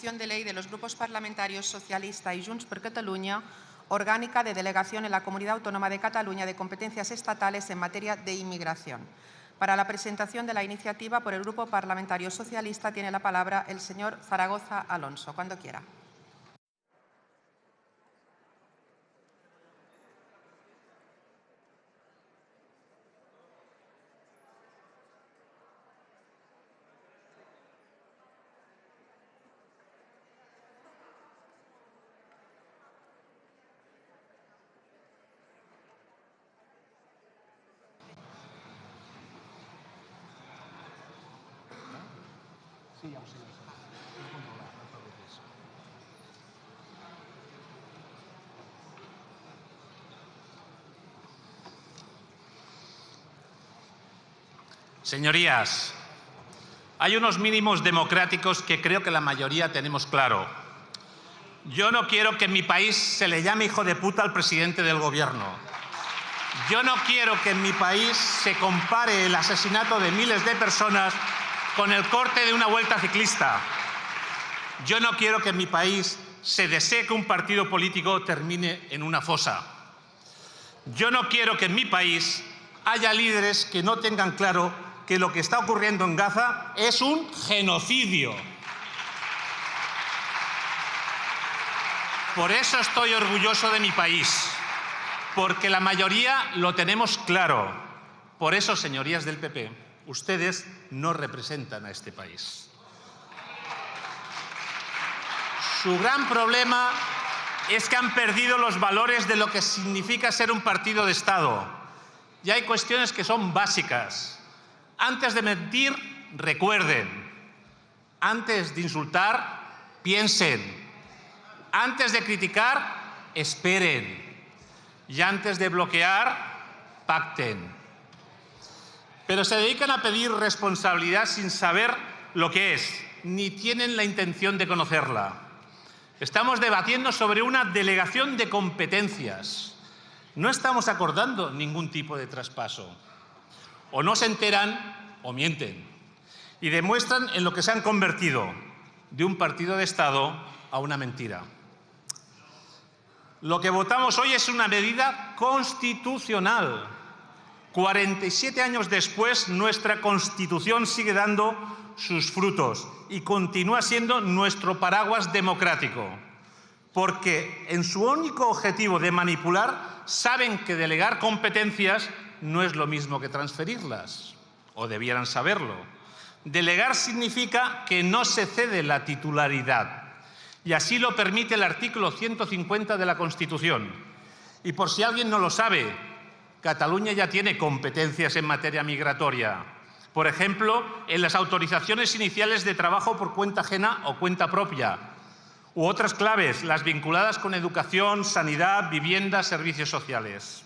de ley de los grupos parlamentarios Socialista y Junts per Catalunya, orgánica de delegación en la Comunidad Autónoma de Cataluña de competencias estatales en materia de inmigración. Para la presentación de la iniciativa por el Grupo Parlamentario Socialista tiene la palabra el señor Zaragoza Alonso. Cuando quiera. Señorías, hay unos mínimos democráticos que creo que la mayoría tenemos claro. Yo no quiero que en mi país se le llame hijo de puta al presidente del Gobierno. Yo no quiero que en mi país se compare el asesinato de miles de personas con el corte de una vuelta ciclista. Yo no quiero que en mi país se desee que un partido político termine en una fosa. Yo no quiero que en mi país haya líderes que no tengan claro que lo que está ocurriendo en Gaza es un genocidio. Por eso estoy orgulloso de mi país, porque la mayoría lo tenemos claro. Por eso, señorías del PP, ustedes no representan a este país. Su gran problema es que han perdido los valores de lo que significa ser un partido de Estado. Y hay cuestiones que son básicas. Antes de mentir, recuerden. Antes de insultar, piensen. Antes de criticar, esperen. Y antes de bloquear, pacten. Pero se dedican a pedir responsabilidad sin saber lo que es, ni tienen la intención de conocerla. Estamos debatiendo sobre una delegación de competencias. No estamos acordando ningún tipo de traspaso. O no se enteran o mienten. Y demuestran en lo que se han convertido, de un partido de Estado a una mentira. Lo que votamos hoy es una medida constitucional. 47 años después, nuestra Constitución sigue dando sus frutos y continúa siendo nuestro paraguas democrático. Porque en su único objetivo de manipular, saben que delegar competencias no es lo mismo que transferirlas, o debieran saberlo. Delegar significa que no se cede la titularidad, y así lo permite el artículo 150 de la Constitución. Y por si alguien no lo sabe, Cataluña ya tiene competencias en materia migratoria. Por ejemplo, en las autorizaciones iniciales de trabajo por cuenta ajena o cuenta propia, u otras claves, las vinculadas con educación, sanidad, vivienda, servicios sociales.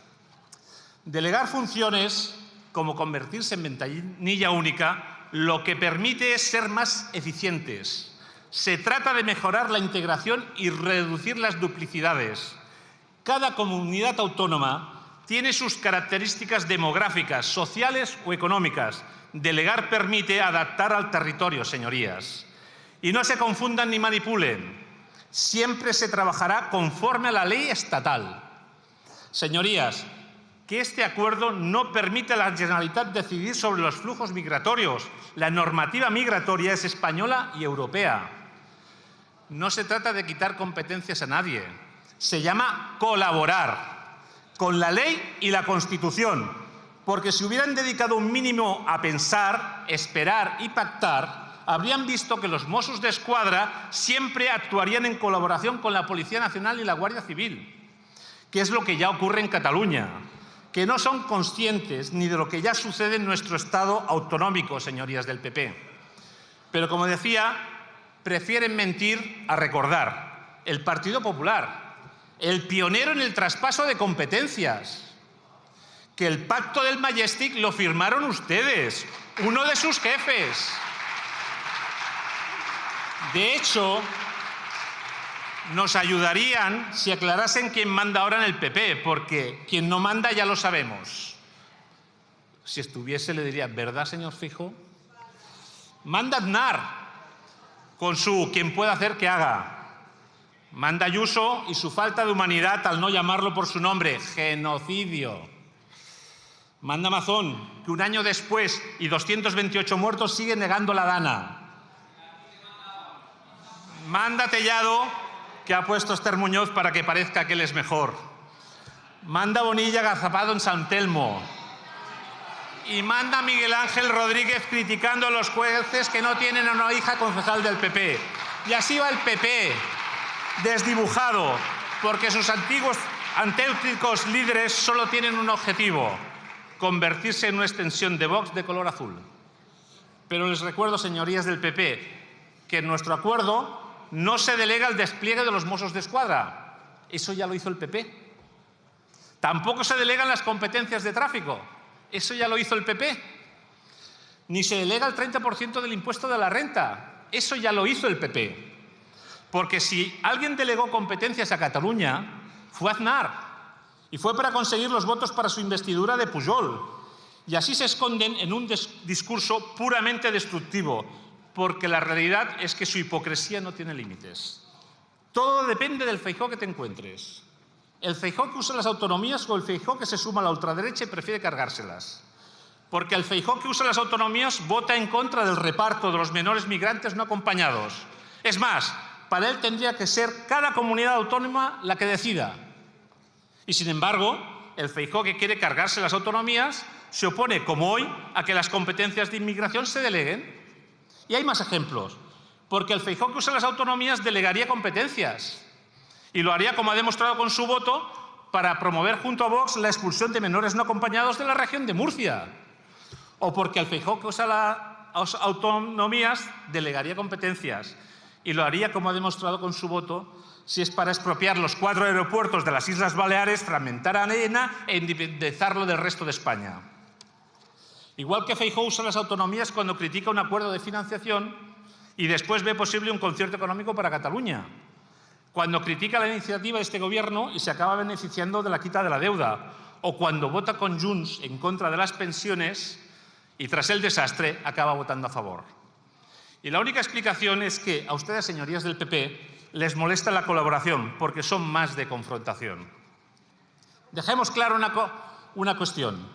Delegar funciones, como convertirse en ventanilla única, lo que permite es ser más eficientes. Se trata de mejorar la integración y reducir las duplicidades. Cada comunidad autónoma tiene sus características demográficas, sociales o económicas. Delegar permite adaptar al territorio, señorías. Y no se confundan ni manipulen. Siempre se trabajará conforme a la ley estatal. Señorías, que este acuerdo no permite a la Generalitat decidir sobre los flujos migratorios. La normativa migratoria es española y europea. No se trata de quitar competencias a nadie. Se llama colaborar con la ley y la Constitución. Porque si hubieran dedicado un mínimo a pensar, esperar y pactar, habrían visto que los Mossos d'Esquadra siempre actuarían en colaboración con la Policía Nacional y la Guardia Civil, que es lo que ya ocurre en Cataluña, que no son conscientes ni de lo que ya sucede en nuestro Estado autonómico, señorías del PP. Pero, como decía, prefieren mentir a recordar. El Partido Popular, el pionero en el traspaso de competencias, que el pacto del Majestic lo firmaron ustedes, uno de sus jefes. De hecho, nos ayudarían si aclarasen quién manda ahora en el PP, porque quien no manda ya lo sabemos. Si estuviese le diría, ¿verdad, señor Feijóo? Manda Aznar. con su quien pueda hacer que haga. Manda Ayuso y su falta de humanidad al no llamarlo por su nombre, genocidio. Manda Mazón, que un año después y 228 muertos sigue negando la Dana. Manda Tellado, que ha puesto a Esther Muñoz para que parezca que él es mejor. Manda Bonilla agazapado en San Telmo. Y manda Miguel Ángel Rodríguez criticando a los jueces que no tienen a una hija concejal del PP. Y así va el PP, desdibujado, porque sus antiguos auténticos líderes solo tienen un objetivo: convertirse en una extensión de Vox de color azul. Pero les recuerdo, señorías del PP, que en nuestro acuerdo no se delega el despliegue de los Mossos d'Esquadra. Eso ya lo hizo el PP. Tampoco se delegan las competencias de tráfico. Eso ya lo hizo el PP. Ni se delega el 30% del impuesto de la renta. Eso ya lo hizo el PP. Porque si alguien delegó competencias a Cataluña, fue Aznar. Y fue para conseguir los votos para su investidura de Pujol. Y así se esconden en un discurso puramente destructivo, porque la realidad es que su hipocresía no tiene límites. Todo depende del Feijóo que te encuentres. El Feijóo que usa las autonomías o el Feijóo que se suma a la ultraderecha y prefiere cargárselas. Porque el Feijóo que usa las autonomías vota en contra del reparto de los menores migrantes no acompañados. Es más, para él tendría que ser cada comunidad autónoma la que decida. Y sin embargo, el Feijóo que quiere cargarse las autonomías se opone, como hoy, a que las competencias de inmigración se deleguen. Y hay más ejemplos. Porque el Feijóo que usa las autonomías delegaría competencias. Y lo haría, como ha demostrado con su voto, para promover junto a Vox la expulsión de menores no acompañados de la región de Murcia. O porque el Feijóo que usa las autonomías delegaría competencias. Y lo haría, como ha demostrado con su voto, si es para expropiar los 4 aeropuertos de las Islas Baleares, fragmentar a AENA e independizarlo del resto de España. Igual que Feijóo usa las autonomías cuando critica un acuerdo de financiación y después ve posible un concierto económico para Cataluña. Cuando critica la iniciativa de este gobierno y se acaba beneficiando de la quita de la deuda. O cuando vota con Junts en contra de las pensiones y tras el desastre acaba votando a favor. Y la única explicación es que a ustedes, señorías del PP, les molesta la colaboración porque son más de confrontación. Dejemos claro una cuestión.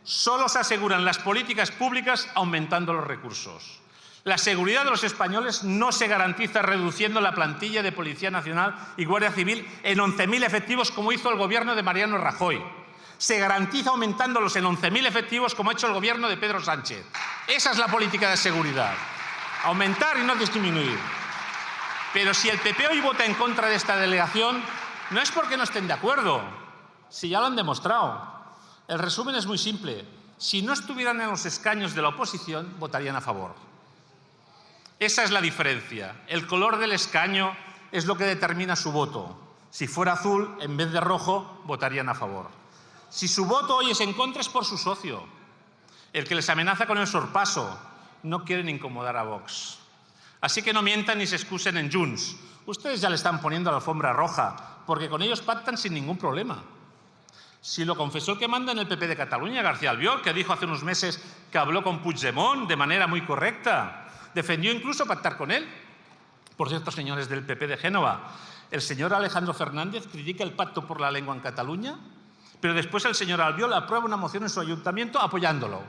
Solo se aseguran las políticas públicas aumentando los recursos. La seguridad de los españoles no se garantiza reduciendo la plantilla de Policía Nacional y Guardia Civil en 11.000 efectivos, como hizo el gobierno de Mariano Rajoy. Se garantiza aumentándolos en 11.000 efectivos, como ha hecho el gobierno de Pedro Sánchez. Esa es la política de seguridad. Aumentar y no disminuir. Pero si el PP hoy vota en contra de esta delegación, no es porque no estén de acuerdo, si ya lo han demostrado. El resumen es muy simple. Si no estuvieran en los escaños de la oposición, votarían a favor. Esa es la diferencia. El color del escaño es lo que determina su voto. Si fuera azul, en vez de rojo, votarían a favor. Si su voto hoy es en contra, es por su socio, el que les amenaza con el sorpaso. No quieren incomodar a Vox. Así que no mientan ni se excusen en Junts. Ustedes ya le están poniendo la alfombra roja, porque con ellos pactan sin ningún problema. Si lo confesó el que manda en el PP de Cataluña, García Albiol, que dijo hace unos meses que habló con Puigdemont de manera muy correcta. Defendió incluso pactar con él. Por cierto, señores del PP de Génova, el señor Alejandro Fernández critica el pacto por la lengua en Cataluña, pero después el señor Albiol aprueba una moción en su ayuntamiento apoyándolo.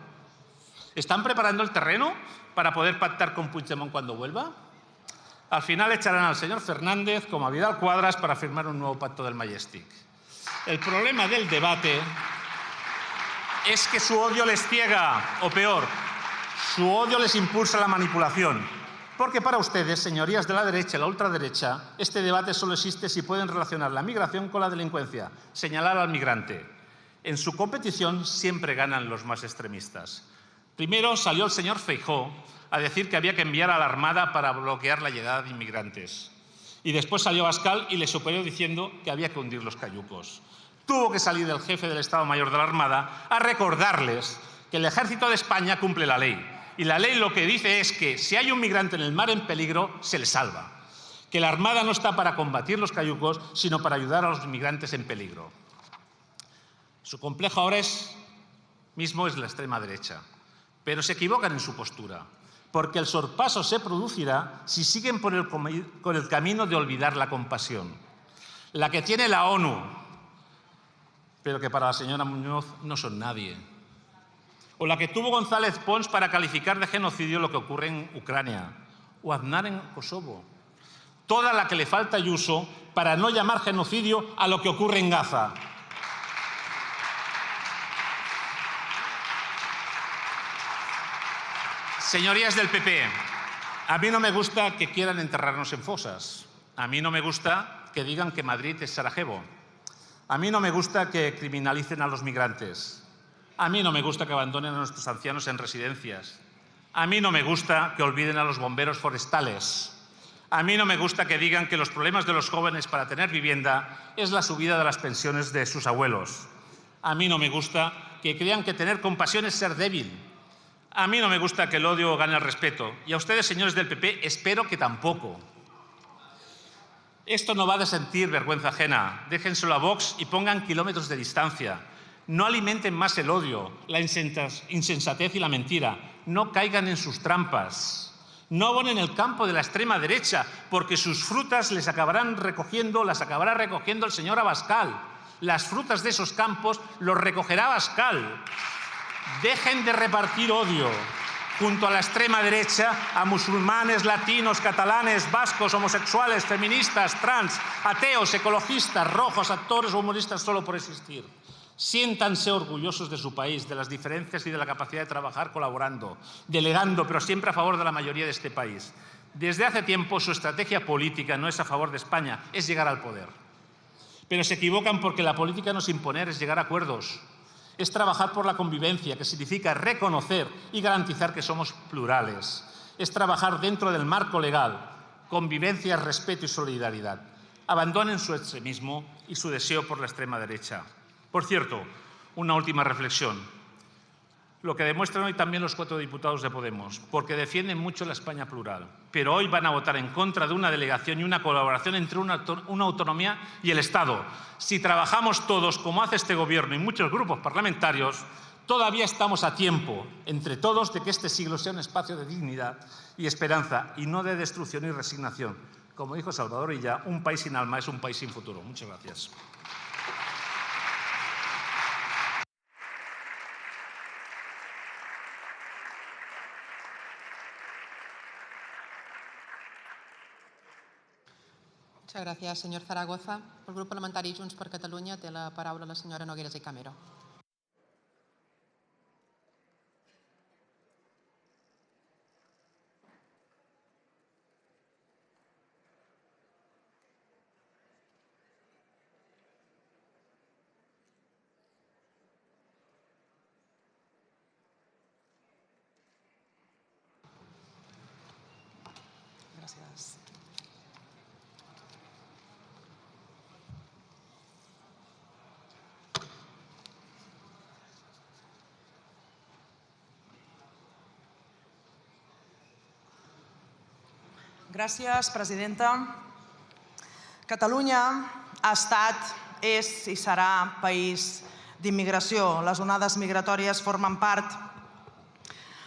¿Están preparando el terreno para poder pactar con Puigdemont cuando vuelva? Al final echarán al señor Fernández como a Vidal Cuadras para firmar un nuevo pacto del Majestic. El problema del debate es que su odio les ciega, o peor, su odio les impulsa a la manipulación. Porque para ustedes, señorías de la derecha y la ultraderecha, este debate solo existe si pueden relacionar la migración con la delincuencia, señalar al migrante. En su competición siempre ganan los más extremistas. Primero salió el señor Feijóo a decir que había que enviar a la Armada para bloquear la llegada de inmigrantes. Y después salió Abascal y le superó diciendo que había que hundir los cayucos. Tuvo que salir el jefe del Estado Mayor de la Armada a recordarles que el Ejército de España cumple la ley. Y la ley lo que dice es que si hay un migrante en el mar en peligro, se le salva. Que la Armada no está para combatir los cayucos, sino para ayudar a los migrantes en peligro. Su complejo ahora mismo es la extrema derecha. Pero se equivocan en su postura. porque el sorpaso se producirá si siguen por el camino de olvidar la compasión. La que tiene la ONU, pero que para la señora Muñoz no son nadie. O la que tuvo González Pons para calificar de genocidio lo que ocurre en Ucrania, o Aznar en Kosovo. Toda la que le falta a Ayuso para no llamar genocidio a lo que ocurre en Gaza. Señorías del PP, a mí no me gusta que quieran enterrarnos en fosas. A mí no me gusta que digan que Madrid es Sarajevo. A mí no me gusta que criminalicen a los migrantes. A mí no me gusta que abandonen a nuestros ancianos en residencias. A mí no me gusta que olviden a los bomberos forestales. A mí no me gusta que digan que los problemas de los jóvenes para tener vivienda es la subida de las pensiones de sus abuelos. A mí no me gusta que crean que tener compasión es ser débil. A mí no me gusta que el odio gane el respeto. Y a ustedes, señores del PP, espero que tampoco. Esto no va de sentir vergüenza ajena. Déjenselo a Vox y pongan kilómetros de distancia. No alimenten más el odio, la insensatez y la mentira. No caigan en sus trampas. No abonen el campo de la extrema derecha, porque sus frutas las acabará recogiendo el señor Abascal. Las frutas de esos campos los recogerá Abascal. Dejen de repartir odio junto a la extrema derecha a musulmanes, latinos, catalanes, vascos, homosexuales, feministas, trans, ateos, ecologistas, rojos, actores o humoristas solo por existir. Siéntanse orgullosos de su país, de las diferencias y de la capacidad de trabajar colaborando, delegando, pero siempre a favor de la mayoría de este país. Desde hace tiempo su estrategia política no es a favor de España, es llegar al poder. Pero se equivocan porque la política no es imponer, es llegar a acuerdos. Es trabajar por la convivencia, que significa reconocer y garantizar que somos plurales. Es trabajar dentro del marco legal, convivencia, respeto y solidaridad. Abandonen su extremismo y su deseo por la extrema derecha. Por cierto, una última reflexión. Lo que demuestran hoy también los 4 diputados de Podemos, porque defienden mucho la España plural, pero hoy van a votar en contra de una delegación y una colaboración entre una autonomía y el Estado. Si trabajamos todos, como hace este Gobierno y muchos grupos parlamentarios, todavía estamos a tiempo, entre todos, de que este siglo sea un espacio de dignidad y esperanza, y no de destrucción y resignación. Como dijo Salvador Illa, un país sin alma es un país sin futuro. Muchas gracias. Muchas gracias, señor Zaragoza. Por el Grup Parlamentari Junts per Catalunya té la paraula la senyora Nogueras i Camero. Gràcies. Gràcies, presidenta. Catalunya ha estat, és i serà país d'immigració. Les onades migratòries formen part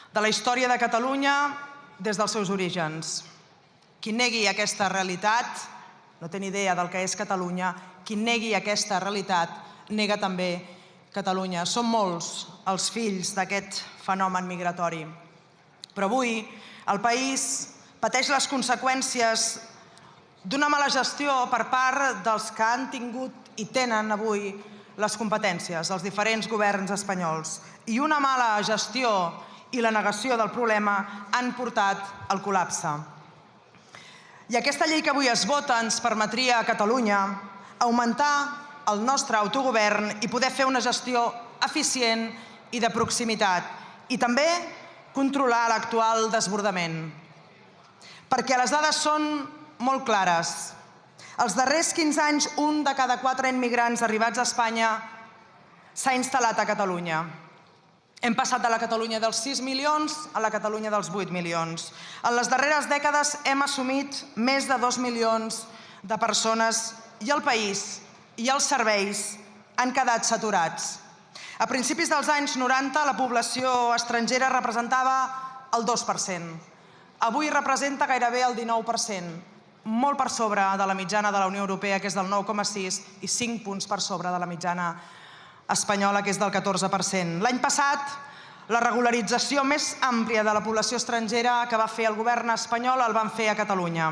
de la història de Catalunya des dels seus orígens. Qui negui aquesta realitat no té ni idea del que és Catalunya. Qui negui aquesta realitat nega també Catalunya. Són molts els fills d'aquest fenomen migratori. Però avui el país pateix les conseqüències d'una mala gestió per part dels que han tingut i tenen avui les competències, els diferents governs espanyols. I una mala gestió i la negació del problema han portat al col·lapse. I aquesta llei que avui es vota ens permetria a Catalunya augmentar el nostre autogovern i poder fer una gestió eficient i de proximitat i també controlar l'actual desbordament. Perquè les dades són molt clares. Els darrers 15 anys, 1 de cada 4 immigrants arribats a Espanya s'ha instal·lat a Catalunya. Hem passat de la Catalunya dels 6 milions a la Catalunya dels 8 milions. En les darreres dècades hem assumit més de 2 milions de persones i el país i els serveis han quedat saturats. A principis dels anys 90 la població estrangera representava el 2%. avui representa gairebé el 19%, molt per sobre de la mitjana de la Unió Europea, que és del 9,6%, i 5 punts per sobre de la mitjana espanyola, que és del 14%. L'any passat, la regularització més àmplia de la població estrangera que va fer el govern espanyol el van fer a Catalunya.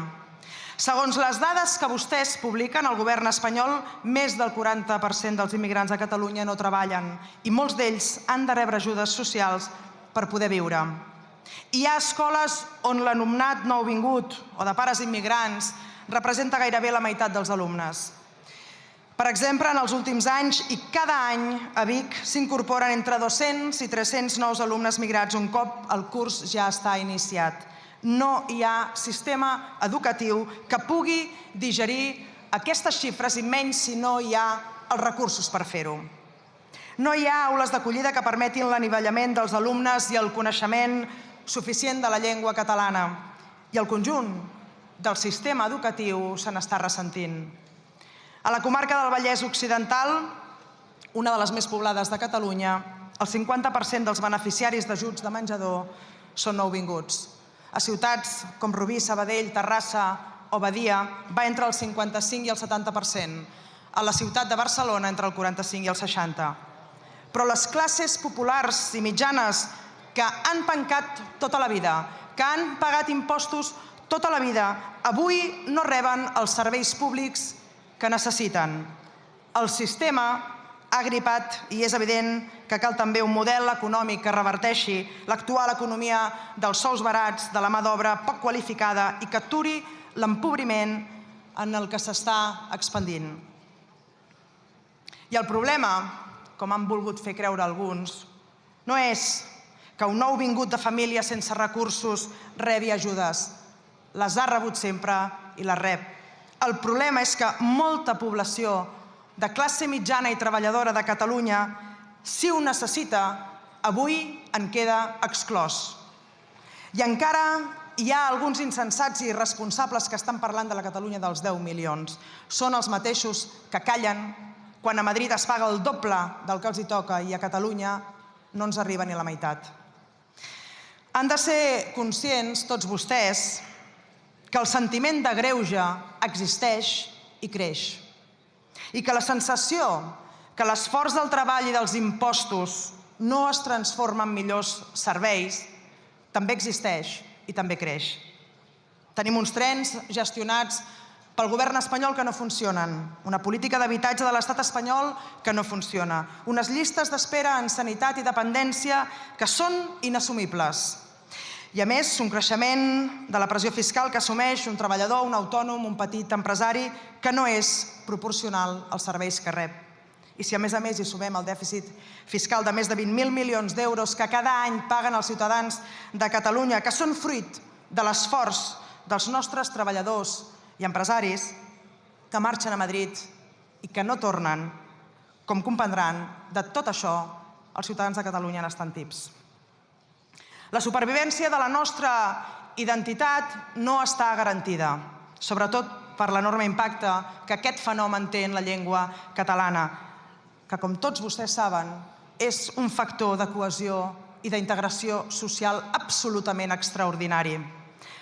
Segons les dades que vostès publiquen, el govern espanyol, més del 40% dels immigrants a Catalunya no treballen i molts d'ells han de rebre ajudes socials per poder viure. Hi ha escoles on l'alumnat nouvingut o de pares immigrants representa gairebé la meitat dels alumnes. Per exemple, en els últims anys i cada any a Vic s'incorporen entre 200 i 300 nous alumnes migrats un cop el curs ja està iniciat. No hi ha sistema educatiu que pugui digerir aquestes xifres i menys si no hi ha els recursos per fer-ho. No hi ha aules d'acollida que permetin l'anivellament dels alumnes i el coneixement suficient de la llengua catalana. I el conjunt del sistema educatiu se n'està ressentint. A la comarca del Vallès Occidental, una de les més poblades de Catalunya, el 50% dels beneficiaris d'ajuts de menjador són nouvinguts. A ciutats com Rubí, Sabadell, Terrassa o Badia va entre el 55 i el 70%. A la ciutat de Barcelona entre el 45 i el 60%. Però les classes populars i mitjanes que han pencat tota la vida, que han pagat impostos tota la vida, avui no reben els serveis públics que necessiten. El sistema ha gripat i és evident que cal també un model econòmic que reverteixi l'actual economia dels sous barats, de la mà d'obra poc qualificada i que aturi l'empobriment en el que s'està expandint. I el problema, com han volgut fer creure alguns, no és que un nouvingut de família sense recursos rebi ajudes. Les ha rebut sempre i les rep. El problema és que molta població de classe mitjana i treballadora de Catalunya, si ho necessita, avui en queda exclòs. I encara hi ha alguns insensats i irresponsables que estan parlant de la Catalunya dels 10 milions. Són els mateixos que callen quan a Madrid es paga el doble del que els hi toca i a Catalunya no ens arriba ni a la meitat. Han de ser conscients, tots vostès, que el sentiment de greuge existeix i creix. I que la sensació que l'esforç del treball i dels impostos no es transforma en millors serveis també existeix i també creix. Tenim uns trens gestionats pel govern espanyol que no funcionen, una política d'habitatge de l'estat espanyol que no funciona, unes llistes d'espera en sanitat i dependència que són inassumibles. I a més, un creixement de la pressió fiscal que assumeix un treballador, un autònom, un petit empresari, que no és proporcional als serveis que rep. I si a més hi sumem el dèficit fiscal de més de 20.000 milions d'euros que cada any paguen els ciutadans de Catalunya, que són fruit de l'esforç dels nostres treballadors i empresaris que marxen a Madrid i que no tornen, com comprendran, de tot això els ciutadans de Catalunya n'estan tips. La supervivència de la nostra identitat no està garantida, sobretot per l'enorme impacte que aquest fenomen té en la llengua catalana, que, com tots vostès saben, és un factor de cohesió i d'integració social absolutament extraordinari.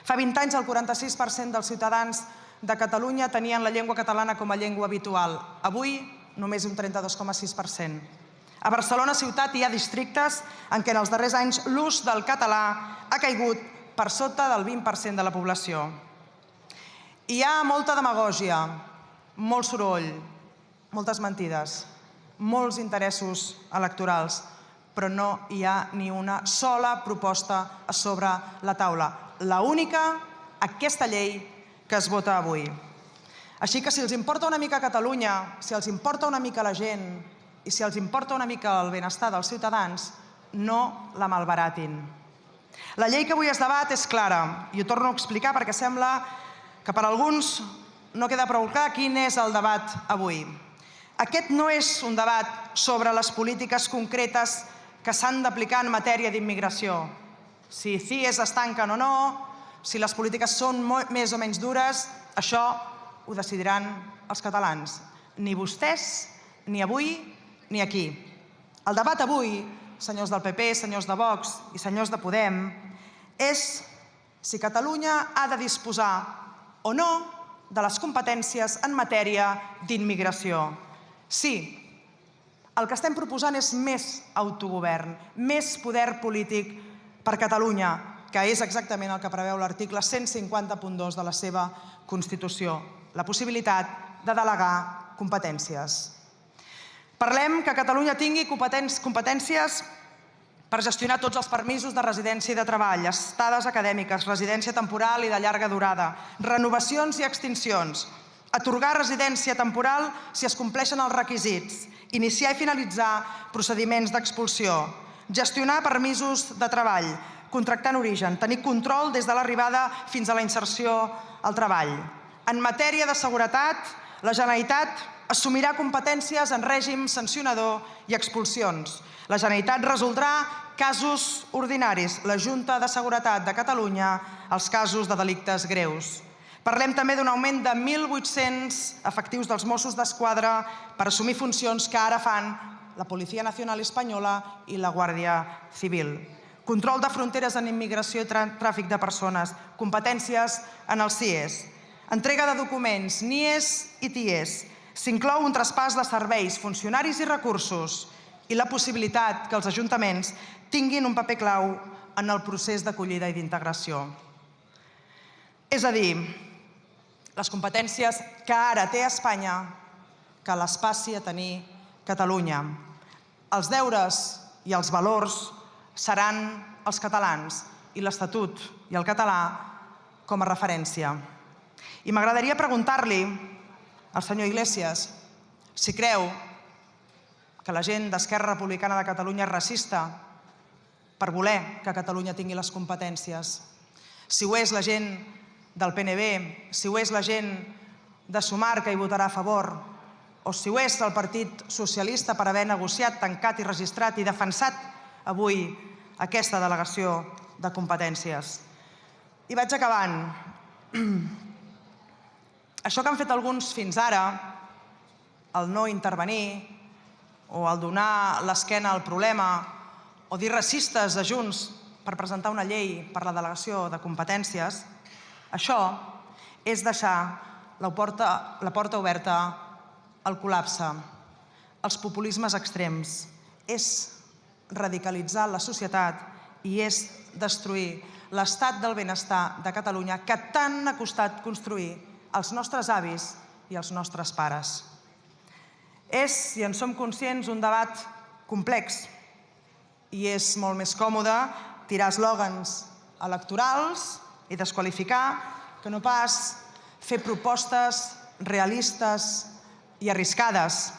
Fa 20 anys el 46% dels ciutadans de Catalunya tenien la llengua catalana com a llengua habitual. Avui, només un 32,6%. A Barcelona ciutat hi ha districtes en què en els darrers anys l'ús del català ha caigut per sota del 20% de la població. Hi ha molta demagògia, molt soroll, moltes mentides, molts interessos electorals, però no hi ha ni una sola proposta a sobre la taula. L'única, aquesta llei que es vota avui. Així que si els importa una mica Catalunya, si els importa una mica la gent i si els importa una mica el benestar dels ciutadans, no la malbaratin. La llei que avui es debat és clara, i ho torno a explicar perquè sembla que per alguns no queda prou clar quin és el debat avui. Aquest no és un debat sobre les polítiques concretes que s'han d'aplicar en matèria d'immigració. Si CIES es tanquen o no, si les polítiques són més o menys dures, això ho decidiran els catalans. Ni vostès, ni avui, ni aquí. El debat avui, senyors del PP, senyors de Vox i senyors de Podem, és si Catalunya ha de disposar o no de les competències en matèria d'immigració. Sí, el que estem proposant és més autogovern, més poder polític per Catalunya, que és exactament el que preveu l'article 150.2 de la seva Constitució, la possibilitat de delegar competències. Parlem que Catalunya tingui competències per gestionar tots els permisos de residència i de treball, estades acadèmiques, residència temporal i de llarga durada, renovacions i extincions, atorgar residència temporal si es compleixen els requisits, iniciar i finalitzar procediments d'expulsió, gestionar permisos de treball, contractar en origen, tenir control des de l'arribada fins a la inserció al treball. En matèria de seguretat, la Generalitat assumirà competències en règim sancionador i expulsions. La Generalitat resoldrà casos ordinaris, la Junta de Seguretat de Catalunya, els casos de delictes greus. Parlem també d'un augment de 1.800 efectius dels Mossos d'Esquadra per assumir funcions que ara fan la Policía Nacional Espanyola i la Guàrdia Civil. Control de fronteres en immigració i tràfic de persones, competències en els CIES. Entrega de documents, NIES i TIES. S'inclou un traspàs de serveis, funcionaris i recursos i la possibilitat que els ajuntaments tinguin un paper clau en el procés d'acollida i d'integració. És a dir, les competències que ara té Espanya, que les passi a tenir Catalunya. Els deures i els valors seran els catalans i l'Estatut i el català com a referència. I m'agradaria preguntar-li al senyor Iglesias si creu que la gent d'Esquerra Republicana de Catalunya és racista per voler que Catalunya tingui les competències. Si ho és la gent del PNB, si ho és la gent de Sumar que hi votarà a favor, o si ho és el Partit Socialista per haver negociat, tancat i registrat i defensat avui aquesta delegació de competències. I vaig acabant. Això que han fet alguns fins ara, el no intervenir, o el donar l'esquena al problema, o dir racistes a Junts per presentar una llei per la delegació de competències, això és deixar la porta oberta al col·lapse, als populismes extrems, és radicalitzar la societat i és destruir l'estat del benestar de Catalunya que tant ha costat construir als nostres avis i als nostres pares. És, si en som conscients, un debat complex i és molt més còmode tirar eslògans electorals i desqualificar que no pas fer propostes realistes i arriscades,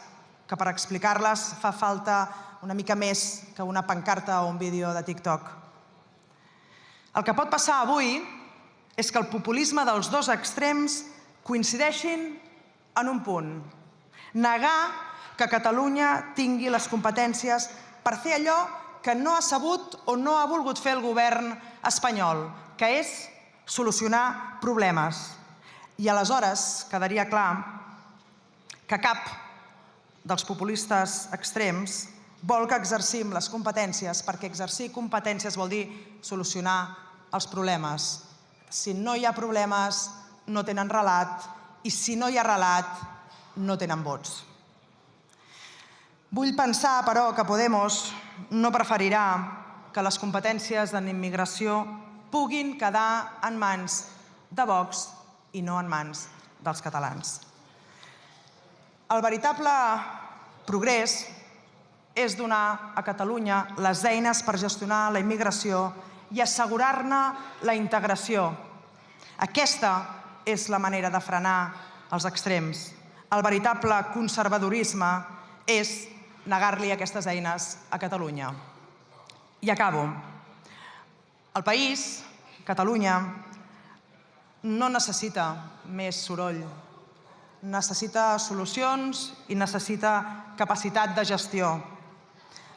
que per explicar-les fa falta una mica més que una pancarta o un vídeo de TikTok. El que pot passar avui és que el populisme dels dos extrems coincideixin en un punt: negar que Catalunya tingui les competències per fer allò que no ha sabut o no ha volgut fer el govern espanyol, que és solucionar problemes. I aleshores quedaria clar que cap dels populistes extrems vol que exercim les competències, perquè exercir competències vol dir solucionar els problemes. Si no hi ha problemes, no tenen relat, i si no hi ha relat, no tenen vots. Vull pensar, però, que Podemos no preferirà que les competències en immigració puguin quedar en mans de Vox i no en mans dels catalans. El veritable progrés és donar a Catalunya les eines per gestionar la immigració i assegurar-ne la integració. Aquesta és la manera de frenar els extrems. El veritable conservadorisme és negar-li aquestes eines a Catalunya. I acabo. El país, Catalunya, no necessita més soroll. Necessita solucions i necessita capacitat de gestió.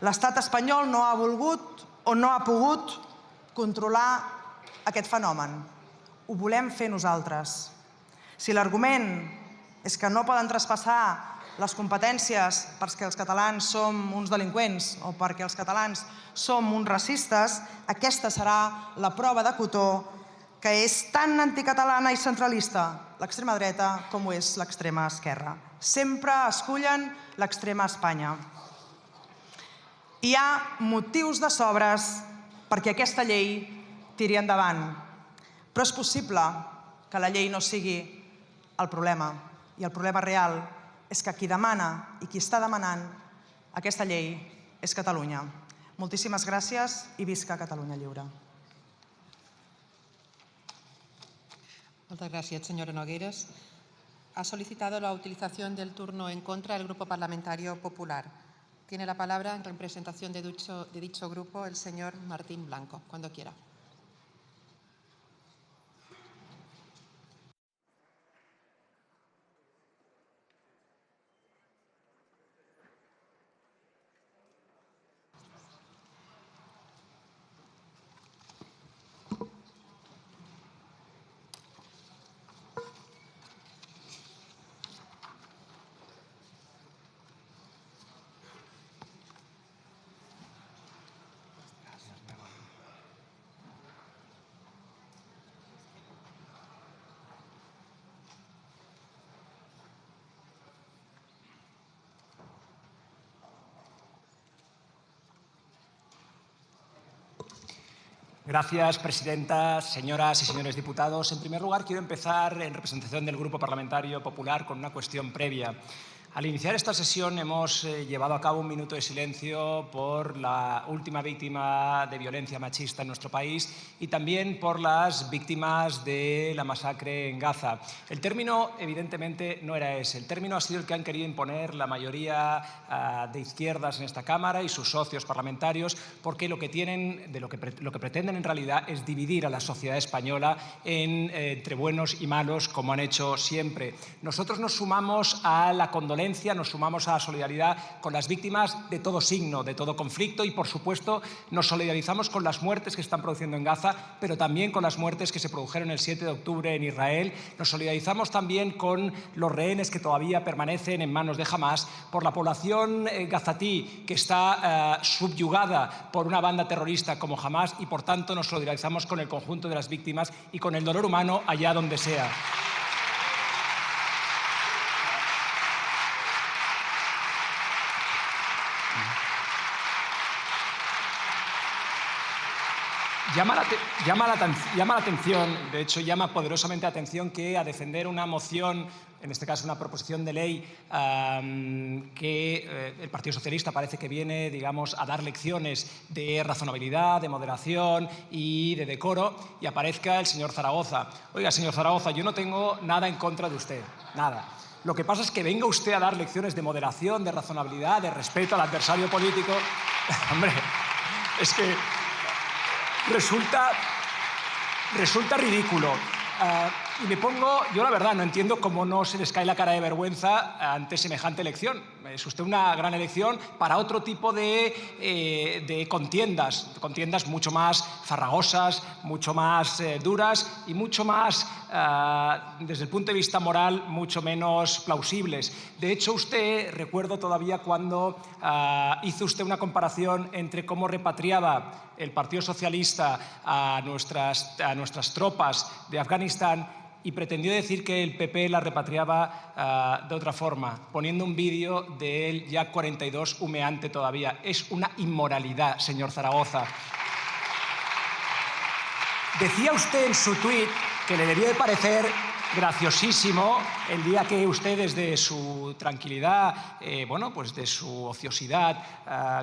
L'estat espanyol no ha volgut o no ha pogut controlar aquest fenomen. Ho volem fer nosaltres. Si l'argument és que no poden traspassar les competències perquè els catalans som uns delinqüents o perquè els catalans som uns racistes, aquesta serà la prova de cotó que és tan anticatalana i centralista l'extrema dreta com ho és l'extrema esquerra. Sempre escullen l'extrema Espanya. Hi ha motius de sobres perquè aquesta llei tiri endavant, però és possible que la llei no sigui el problema. I el problema real és que qui demana i qui està demanant aquesta llei és Catalunya. Moltíssimes gràcies i visca Catalunya lliure. Muchas gracias, señora Nogueras. Ha solicitado la utilización del turno en contra el Grupo Parlamentario Popular. Tiene la palabra en representación de dicho grupo el señor Martín Blanco, cuando quiera. Gracias, presidenta, señoras y señores diputados. En primer lugar, quiero empezar en representación del Grupo Parlamentario Popular con una cuestión previa. Al iniciar esta sesión hemos llevado a cabo un minuto de silencio por la última víctima de violencia machista en nuestro país y también por las víctimas de la masacre en Gaza. El término, evidentemente, no era ese. El término ha sido el que han querido imponer la mayoría de izquierdas en esta Cámara y sus socios parlamentarios, porque lo que pretenden en realidad es dividir a la sociedad española entre buenos y malos, como han hecho siempre. Nosotros nos sumamos a la condolencia, nos sumamos a la solidaridad con las víctimas de todo signo, de todo conflicto y, por supuesto, nos solidarizamos con las muertes que se están produciendo en Gaza, pero también con las muertes que se produjeron el 7 de octubre en Israel. Nos solidarizamos también con los rehenes que todavía permanecen en manos de Hamás, por la población gazatí que está subyugada por una banda terrorista como Hamás y, por tanto, nos solidarizamos con el conjunto de las víctimas y con el dolor humano allá donde sea. Llama la atención, de hecho llama poderosamente la atención que a defender una moción, en este caso una proposición de ley, que el Partido Socialista parece que viene, digamos, a dar lecciones de razonabilidad, de moderación y de decoro, y aparezca el señor Zaragoza. Oiga, señor Zaragoza, yo no tengo nada en contra de usted, nada. Lo que pasa es que venga usted a dar lecciones de moderación, de razonabilidad, de respeto al adversario político. Hombre, es que resulta ridículo. Y me pongo, yo la verdad no entiendo cómo no se les cae la cara de vergüenza ante semejante elección. Es usted una gran elección para otro tipo de contiendas mucho más farragosas, mucho más duras y mucho más, desde el punto de vista moral, mucho menos plausibles. De hecho, recuerdo todavía cuando hizo usted una comparación entre cómo repatriaba el Partido Socialista a nuestras tropas de Afganistán y pretendió decir que el PP la repatriaba de otra forma, poniendo un vídeo del Yak 42 humeante todavía. Es una inmoralidad, señor Zaragoza. Decía usted en su tuit que le debió de parecer graciosísimo el día que usted, desde su tranquilidad, pues de su ociosidad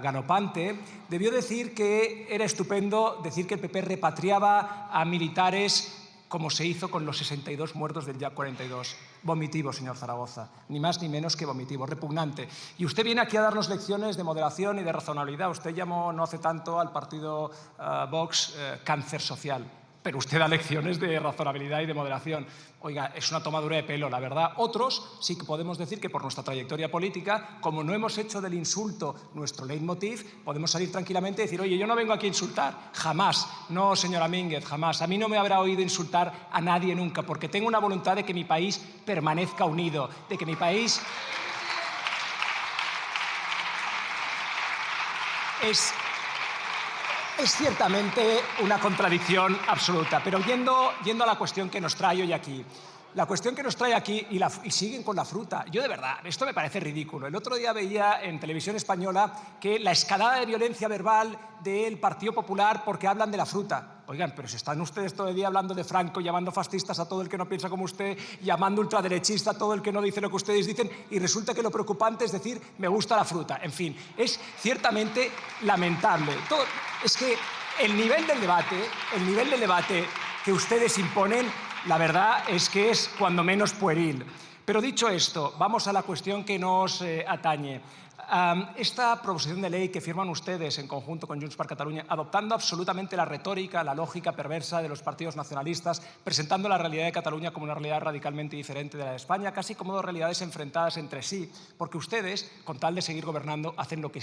galopante, debió decir que era estupendo decir que el PP repatriaba a militares como se hizo con los 62 muertos del Yak 42. Vomitivo, señor Zaragoza. Ni más ni menos que vomitivo, repugnante. Y usted viene aquí a darnos lecciones de moderación y de razonabilidad. Usted llamó no hace tanto al partido Vox cáncer social. Pero usted da lecciones de razonabilidad y de moderación. Oiga, es una tomadura de pelo, la verdad. Otros sí que podemos decir que por nuestra trayectoria política, como no hemos hecho del insulto nuestro leitmotiv, podemos salir tranquilamente y decir, oye, yo no vengo aquí a insultar. Jamás. No, señora Mínguez, jamás. A mí no me habrá oído insultar a nadie nunca, porque tengo una voluntad de que mi país permanezca unido, de que mi país Es ciertamente una contradicción absoluta, pero yendo a la cuestión que nos trae hoy aquí. La cuestión que nos trae aquí, y siguen con la fruta. Yo, de verdad, esto me parece ridículo. El otro día veía en televisión española que la escalada de violencia verbal del Partido Popular porque hablan de la fruta. Oigan, pero si están ustedes todo el día hablando de Franco, llamando fascistas a todo el que no piensa como usted, llamando ultraderechista a todo el que no dice lo que ustedes dicen, y resulta que lo preocupante es decir, me gusta la fruta. En fin, es ciertamente lamentable. Es que el nivel del debate que ustedes imponen, la verdad es que es cuando menos pueril. Pero dicho esto, vamos a la cuestión que nos atañe. Esta proposición de ley que firman ustedes en conjunto con Junts per Catalunya, adoptando absolutamente la retórica, la lógica perversa de los partidos nacionalistas, presentando la realidad de Cataluña como una realidad radicalmente diferente de la de España, casi como dos realidades enfrentadas entre sí, porque ustedes, con tal de seguir gobernando, hacen lo que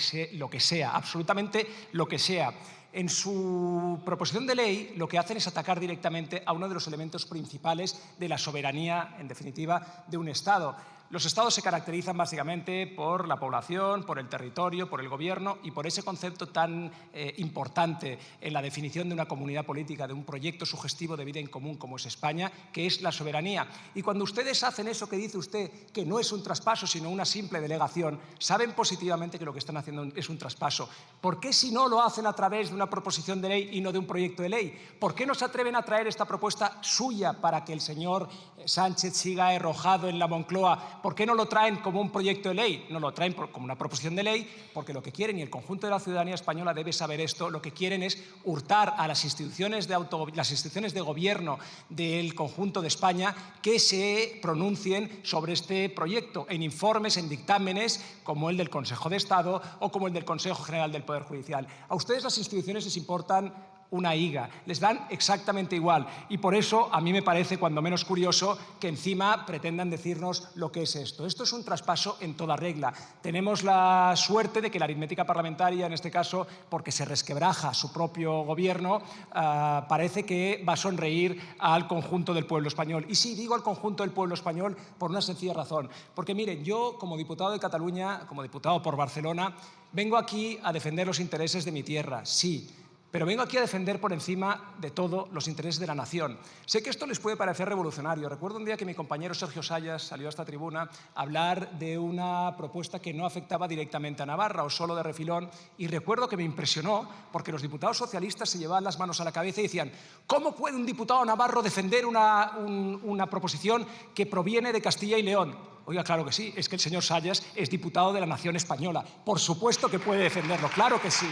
sea, absolutamente lo que sea. En su proposición de ley lo que hacen es atacar directamente a uno de los elementos principales de la soberanía, en definitiva, de un Estado. Los Estados se caracterizan básicamente por la población, por el territorio, por el gobierno y por ese concepto tan importante en la definición de una comunidad política, de un proyecto sugestivo de vida en común como es España, que es la soberanía. Y cuando ustedes hacen eso que dice usted, que no es un traspaso, sino una simple delegación, saben positivamente que lo que están haciendo es un traspaso. ¿Por qué si no lo hacen a través de una proposición de ley y no de un proyecto de ley? ¿Por qué no se atreven a traer esta propuesta suya para que el señor Sánchez siga arrojado en la Moncloa? ¿Por qué no lo traen como un proyecto de ley? No lo traen como una proposición de ley porque lo que quieren, y el conjunto de la ciudadanía española debe saber esto, lo que quieren es hurtar a las instituciones de gobierno del conjunto de España que se pronuncien sobre este proyecto en informes, en dictámenes como el del Consejo de Estado o como el del Consejo General del Poder Judicial. A ustedes las instituciones les importan una higa, les dan exactamente igual y por eso a mí me parece cuando menos curioso que encima pretendan decirnos lo que es esto. Esto es un traspaso en toda regla. Tenemos la suerte de que la aritmética parlamentaria, en este caso, porque se resquebraja su propio gobierno, parece que va a sonreír al conjunto del pueblo español. Y sí, digo al conjunto del pueblo español por una sencilla razón. Porque miren, yo como diputado de Cataluña, como diputado por Barcelona, vengo aquí a defender los intereses de mi tierra, sí. Pero vengo aquí a defender por encima de todo los intereses de la nación. Sé que esto les puede parecer revolucionario. Recuerdo un día que mi compañero Sergio Sayas salió a esta tribuna a hablar de una propuesta que no afectaba directamente a Navarra o solo de refilón, y recuerdo que me impresionó porque los diputados socialistas se llevaban las manos a la cabeza y decían ¿cómo puede un diputado navarro defender una proposición que proviene de Castilla y León? Oiga, claro que sí, es que el señor Sayas es diputado de la nación española. Por supuesto que puede defenderlo, claro que sí.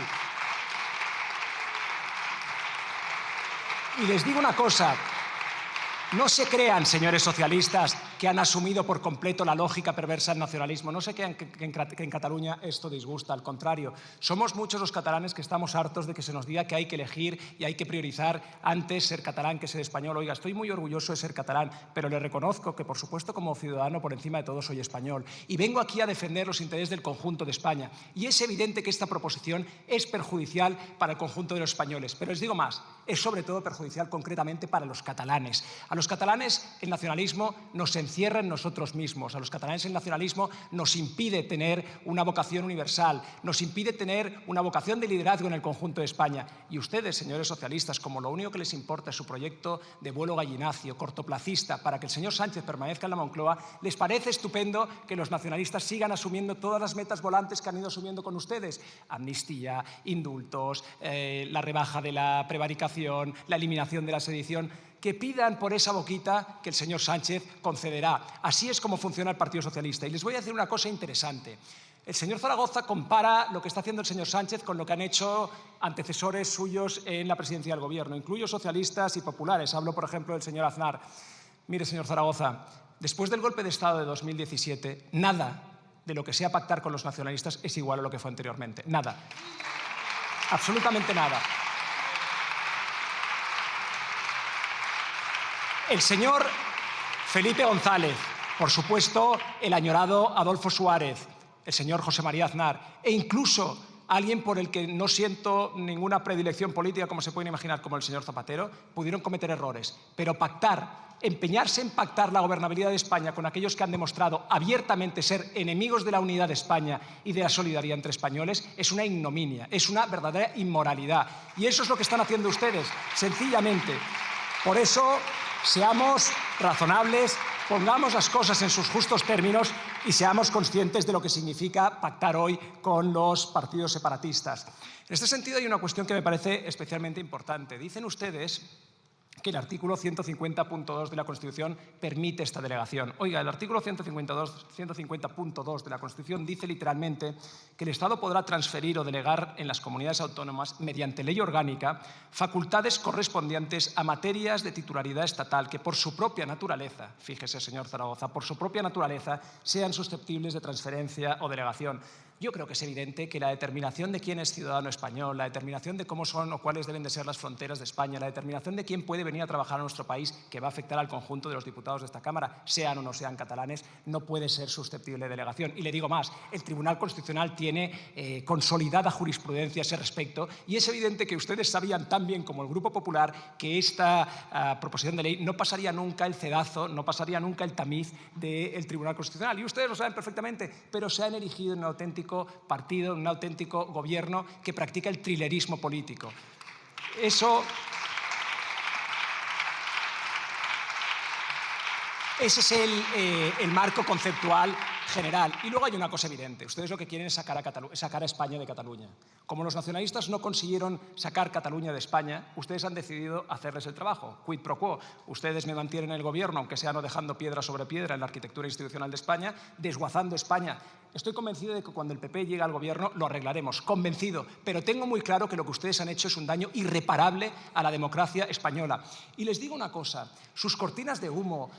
Y les digo una cosa, no se crean, señores socialistas, que han asumido por completo la lógica perversa del nacionalismo. No se crean que en Cataluña esto disgusta, al contrario. Somos muchos los catalanes que estamos hartos de que se nos diga que hay que elegir y hay que priorizar antes ser catalán que ser español. Oiga, estoy muy orgulloso de ser catalán, pero le reconozco que, por supuesto, como ciudadano, por encima de todo, soy español. Y vengo aquí a defender los intereses del conjunto de España. Y es evidente que esta proposición es perjudicial para el conjunto de los españoles. Pero les digo más, es sobre todo perjudicial concretamente para los catalanes. A los catalanes el nacionalismo nos encierra en nosotros mismos. A los catalanes el nacionalismo nos impide tener una vocación universal, nos impide tener una vocación de liderazgo en el conjunto de España. Y ustedes, señores socialistas, como lo único que les importa es su proyecto de vuelo gallinacio, cortoplacista, para que el señor Sánchez permanezca en la Moncloa, les parece estupendo que los nacionalistas sigan asumiendo todas las metas volantes que han ido asumiendo con ustedes. Amnistía, indultos, la rebaja de la prevaricación, la eliminación de la sedición. Que pidan por esa boquita que el señor Sánchez concederá. Así es como funciona el Partido Socialista. Y les voy a decir una cosa interesante. El señor Zaragoza compara lo que está haciendo el señor Sánchez con lo que han hecho antecesores suyos en la presidencia del gobierno. Incluyo socialistas y populares. Hablo, por ejemplo, del señor Aznar. Mire, señor Zaragoza, después del golpe de Estado de 2017, nada de lo que sea pactar con los nacionalistas es igual a lo que fue anteriormente. Nada. Absolutamente nada. El señor Felipe González, por supuesto, el añorado Adolfo Suárez, el señor José María Aznar e incluso alguien por el que no siento ninguna predilección política, como se pueden imaginar, como el señor Zapatero, pudieron cometer errores, pero pactar, empeñarse en pactar la gobernabilidad de España con aquellos que han demostrado abiertamente ser enemigos de la unidad de España y de la solidaridad entre españoles es una ignominia, es una verdadera inmoralidad. Y eso es lo que están haciendo ustedes, sencillamente. Por eso, seamos razonables, pongamos las cosas en sus justos términos y seamos conscientes de lo que significa pactar hoy con los partidos separatistas. En este sentido, hay una cuestión que me parece especialmente importante. Dicen ustedes que el artículo 150.2 de la Constitución permite esta delegación. Oiga, el artículo 150.2 de la Constitución dice literalmente que el Estado podrá transferir o delegar en las comunidades autónomas, mediante ley orgánica, facultades correspondientes a materias de titularidad estatal que por su propia naturaleza, fíjese, señor Zaragoza, por su propia naturaleza sean susceptibles de transferencia o delegación. Yo creo que es evidente que la determinación de quién es ciudadano español, la determinación de cómo son o cuáles deben de ser las fronteras de España, la determinación de quién puede venir a trabajar a nuestro país, que va a afectar al conjunto de los diputados de esta Cámara, sean o no sean catalanes, no puede ser susceptible de delegación. Y le digo más, el Tribunal Constitucional tiene consolidada jurisprudencia a ese respecto y es evidente que ustedes sabían tan bien como el Grupo Popular que esta proposición de ley no pasaría nunca el cedazo, no pasaría nunca el tamiz del Tribunal Constitucional. Y ustedes lo saben perfectamente, pero se han erigido en un auténtico partido, un auténtico gobierno que practica el trilerismo político. Ese es el marco conceptual general. Y luego hay una cosa evidente. Ustedes lo que quieren es sacar a España de Cataluña. Como los nacionalistas no consiguieron sacar Cataluña de España, ustedes han decidido hacerles el trabajo. Quid pro quo. Ustedes me mantienen en el gobierno, aunque sea no dejando piedra sobre piedra en la arquitectura institucional de España, desguazando España. Estoy convencido de que cuando el PP llegue al gobierno lo arreglaremos, convencido, pero tengo muy claro que lo que ustedes han hecho es un daño irreparable a la democracia española. Y les digo una cosa, sus cortinas de humo,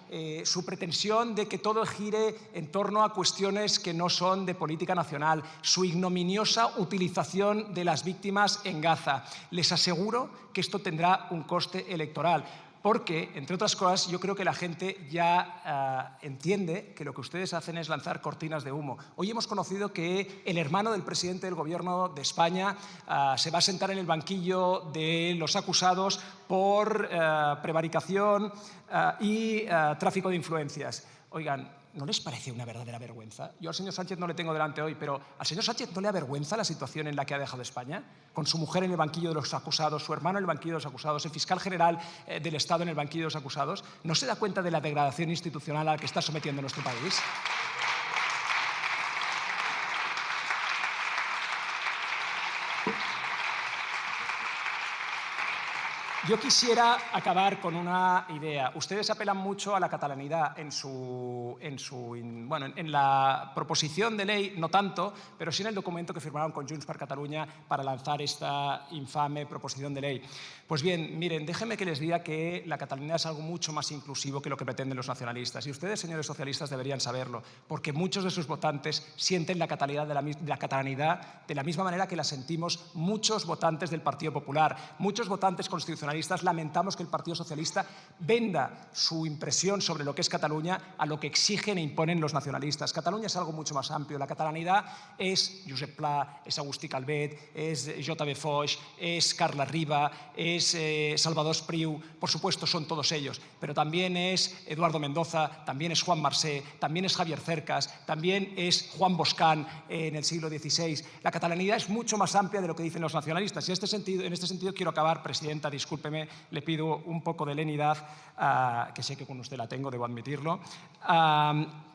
su pretensión de que todo gire en torno a cuestiones que no son de política nacional, su ignominiosa utilización de las víctimas en Gaza, les aseguro que esto tendrá un coste electoral. Porque, entre otras cosas, yo creo que la gente ya entiende que lo que ustedes hacen es lanzar cortinas de humo. Hoy hemos conocido que el hermano del presidente del Gobierno de España se va a sentar en el banquillo de los acusados por prevaricación y tráfico de influencias. Oigan, ¿no les parece una verdadera vergüenza? Yo al señor Sánchez no le tengo delante hoy, pero ¿al señor Sánchez no le avergüenza la situación en la que ha dejado España? Con su mujer en el banquillo de los acusados, su hermano en el banquillo de los acusados, el fiscal general del Estado en el banquillo de los acusados. ¿No se da cuenta de la degradación institucional a la que está sometiendo nuestro país? Yo quisiera acabar con una idea. Ustedes apelan mucho a la catalanidad en la proposición de ley, no tanto, pero sí en el documento que firmaron con Junts per Catalunya para lanzar esta infame proposición de ley. Pues bien, miren, déjenme que les diga que la catalanidad es algo mucho más inclusivo que lo que pretenden los nacionalistas. Y ustedes, señores socialistas, deberían saberlo, porque muchos de sus votantes sienten la catalanidad de la misma manera que la sentimos muchos votantes del Partido Popular, muchos votantes constitucionalistas. Lamentamos que el Partido Socialista venda su impresión sobre lo que es Cataluña a lo que exigen e imponen los nacionalistas. Cataluña es algo mucho más amplio. La catalanidad es Josep Pla, es Agustí Calvet, es J.B. Foix, es Carla Riba, es Salvador Espriu, por supuesto son todos ellos, pero también es Eduardo Mendoza, también es Juan Marsé, también es Javier Cercas, también es Juan Boscán en el siglo XVI. La catalanidad es mucho más amplia de lo que dicen los nacionalistas. Y en este sentido quiero acabar, Presidenta, discúlpeme, le pido un poco de lenidad, que sé que con usted la tengo, debo admitirlo.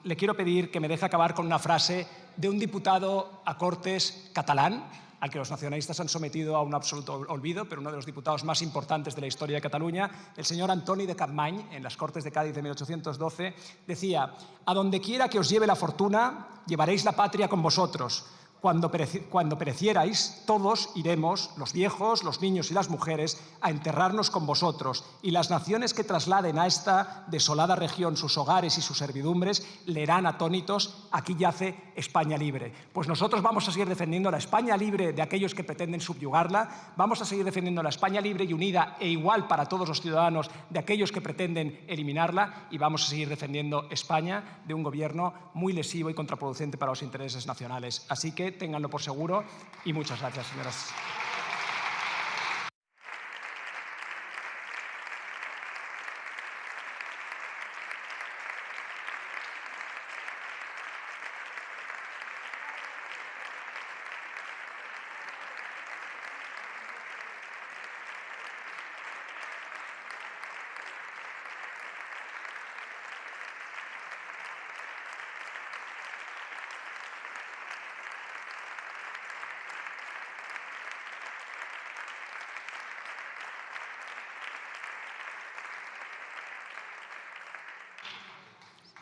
Le quiero pedir que me deje acabar con una frase de un diputado a Cortes catalán, al que los nacionalistas han sometido a un absoluto olvido, pero uno de los diputados más importantes de la historia de Cataluña, el señor Antoni de Capmany, en las Cortes de Cádiz de 1812, decía: «A donde quiera que os lleve la fortuna, llevaréis la patria con vosotros. Cuando perecierais, todos iremos, los viejos, los niños y las mujeres, a enterrarnos con vosotros, y las naciones que trasladen a esta desolada región sus hogares y sus servidumbres leerán atónitos: aquí yace España libre». Pues nosotros vamos a seguir defendiendo la España libre de aquellos que pretenden subyugarla, vamos a seguir defendiendo la España libre y unida e igual para todos los ciudadanos de aquellos que pretenden eliminarla, y vamos a seguir defendiendo España de un gobierno muy lesivo y contraproducente para los intereses nacionales. Así que ténganlo por seguro. Y muchas gracias, señoras.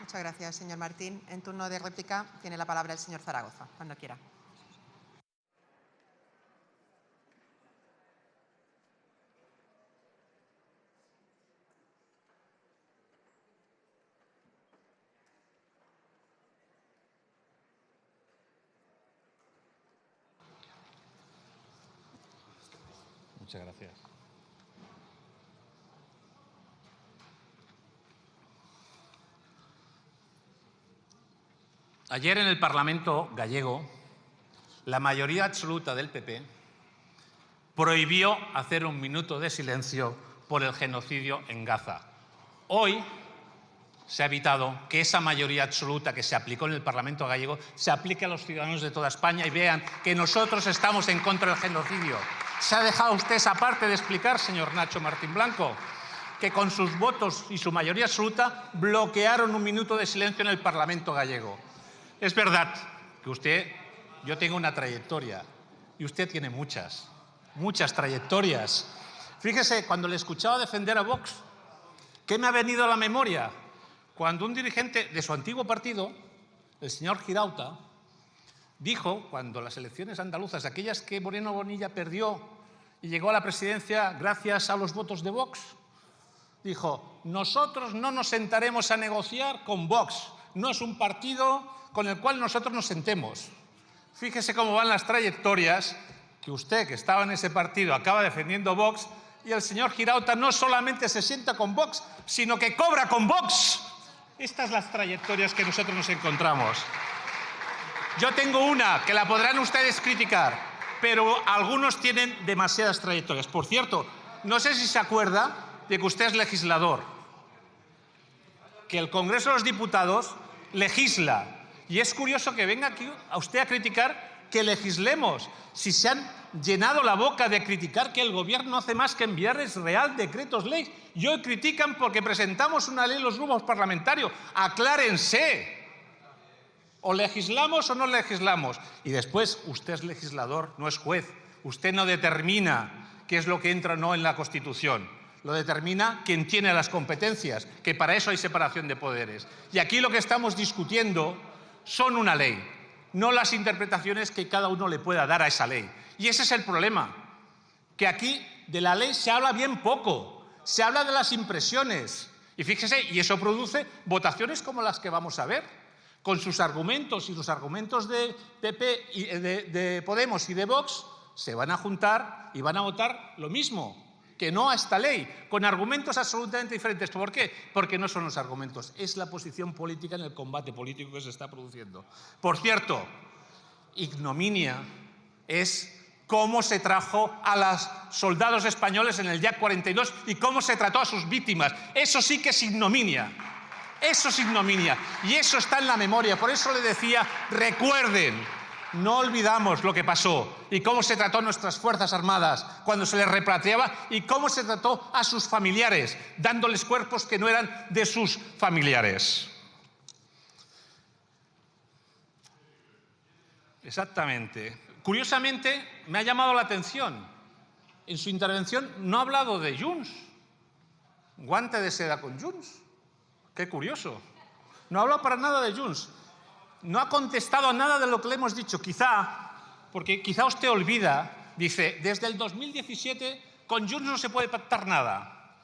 Muchas gracias, señor Martín. En turno de réplica tiene la palabra el señor Zaragoza, cuando quiera. Muchas gracias. Ayer en el Parlamento gallego, la mayoría absoluta del PP prohibió hacer un minuto de silencio por el genocidio en Gaza. Hoy se ha evitado que esa mayoría absoluta que se aplicó en el Parlamento gallego se aplique a los ciudadanos de toda España y vean que nosotros estamos en contra del genocidio. ¿Se ha dejado usted esa parte de explicar, señor Nacho Martín Blanco? Que con sus votos y su mayoría absoluta bloquearon un minuto de silencio en el Parlamento gallego. Es verdad que usted, yo tengo una trayectoria y usted tiene muchas trayectorias. Fíjese, cuando le escuchaba defender a Vox, ¿qué me ha venido a la memoria? Cuando un dirigente de su antiguo partido, el señor Girauta, dijo, cuando las elecciones andaluzas, aquellas que Moreno Bonilla perdió y llegó a la presidencia gracias a los votos de Vox, dijo, nosotros no nos sentaremos a negociar con Vox, no es un partido con el cual nosotros nos sentemos. Fíjese cómo van las trayectorias, que usted, que estaba en ese partido, acaba defendiendo Vox, y el señor Girauta no solamente se sienta con Vox, sino que cobra con Vox. Estas son las trayectorias que nosotros nos encontramos. Yo tengo una, que la podrán ustedes criticar, pero algunos tienen demasiadas trayectorias. Por cierto, no sé si se acuerda de que usted es legislador, que el Congreso de los Diputados legisla. Y es curioso que venga aquí a usted a criticar que legislemos, si se han llenado la boca de criticar que el Gobierno no hace más que enviarles real decretos ley. Y hoy critican porque presentamos una ley los grupos parlamentarios. Aclárense. O legislamos o no legislamos. Y después, usted es legislador, no es juez. Usted no determina qué es lo que entra o no en la Constitución. Lo determina quien tiene las competencias, que para eso hay separación de poderes. Y aquí lo que estamos discutiendo son una ley, no las interpretaciones que cada uno le pueda dar a esa ley. Y ese es el problema, que aquí de la ley se habla bien poco, se habla de las impresiones. Y fíjese, y eso produce votaciones como las que vamos a ver, con sus argumentos y los argumentos de PP, y de Podemos y de Vox, se van a juntar y van a votar lo mismo, que no a esta ley, con argumentos absolutamente diferentes. ¿Por qué? Porque no son los argumentos, es la posición política en el combate político que se está produciendo. Por cierto, ignominia es cómo se trajo a los soldados españoles en el Yak 42 y cómo se trató a sus víctimas. Eso sí que es ignominia. Eso es ignominia. Y eso está en la memoria. Por eso le decía, recuerden. No olvidamos lo que pasó y cómo se trató a nuestras Fuerzas Armadas cuando se les repatriaba y cómo se trató a sus familiares, dándoles cuerpos que no eran de sus familiares. Exactamente. Curiosamente, me ha llamado la atención. En su intervención no ha hablado de Junts. Guante de seda con Junts. Qué curioso. No ha hablado para nada de Junts. No ha contestado a nada de lo que le hemos dicho, porque quizá usted olvida, dice, desde el 2017 con Junts no se puede pactar nada.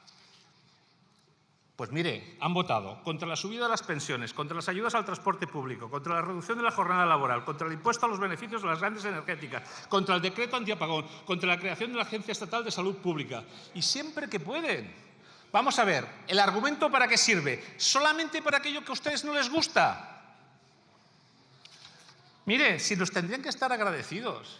Pues mire, han votado contra la subida de las pensiones, contra las ayudas al transporte público, contra la reducción de la jornada laboral, contra el impuesto a los beneficios de las grandes energéticas, contra el decreto antiapagón, contra la creación de la Agencia Estatal de Salud Pública. Y siempre que pueden. Vamos a ver, ¿el argumento para qué sirve? ¿Solamente para aquello que a ustedes no les gusta? Mire, si nos tendrían que estar agradecidos,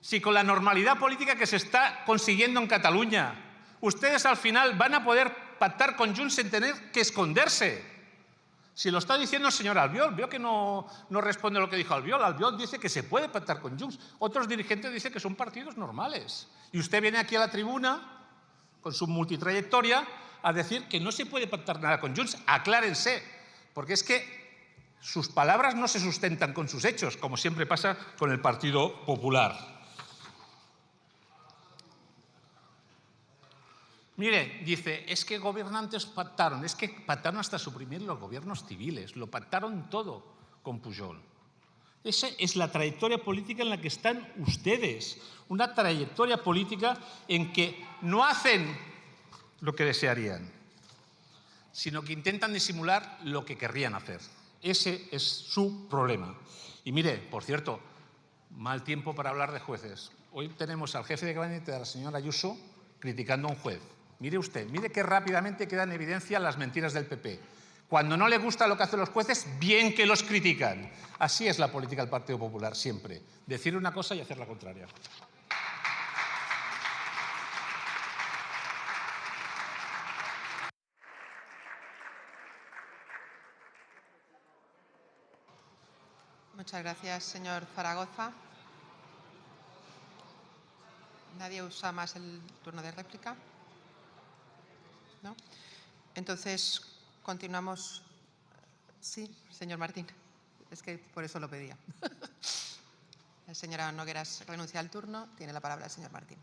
si con la normalidad política que se está consiguiendo en Cataluña, ustedes al final van a poder pactar con Junts sin tener que esconderse. Si lo está diciendo el señor Albiol, veo que no responde a lo que dijo Albiol. Albiol dice que se puede pactar con Junts. Otros dirigentes dicen que son partidos normales. Y usted viene aquí a la tribuna, con su multitrayectoria, a decir que no se puede pactar nada con Junts. Aclárense, porque es que sus palabras no se sustentan con sus hechos, como siempre pasa con el Partido Popular. Mire, dice, es que gobernantes pactaron, es que pactaron hasta suprimir los gobiernos civiles, lo pactaron todo con Pujol. Esa es la trayectoria política en la que están ustedes, una trayectoria política en que no hacen lo que desearían, sino que intentan disimular lo que querrían hacer. Ese es su problema. Y mire, por cierto, mal tiempo para hablar de jueces. Hoy tenemos al jefe de gabinete de la señora Ayuso criticando a un juez. Mire usted, mire qué rápidamente quedan en evidencia las mentiras del PP. Cuando no le gusta lo que hacen los jueces, bien que los critican. Así es la política del Partido Popular, siempre. Decir una cosa y hacer la contraria. Muchas gracias, señor Zaragoza. ¿Nadie usa más el turno de réplica? ¿No? Entonces, continuamos. Sí, señor Martín. Es que por eso lo pedía. La señora Nogueras renuncia al turno. Tiene la palabra el señor Martín.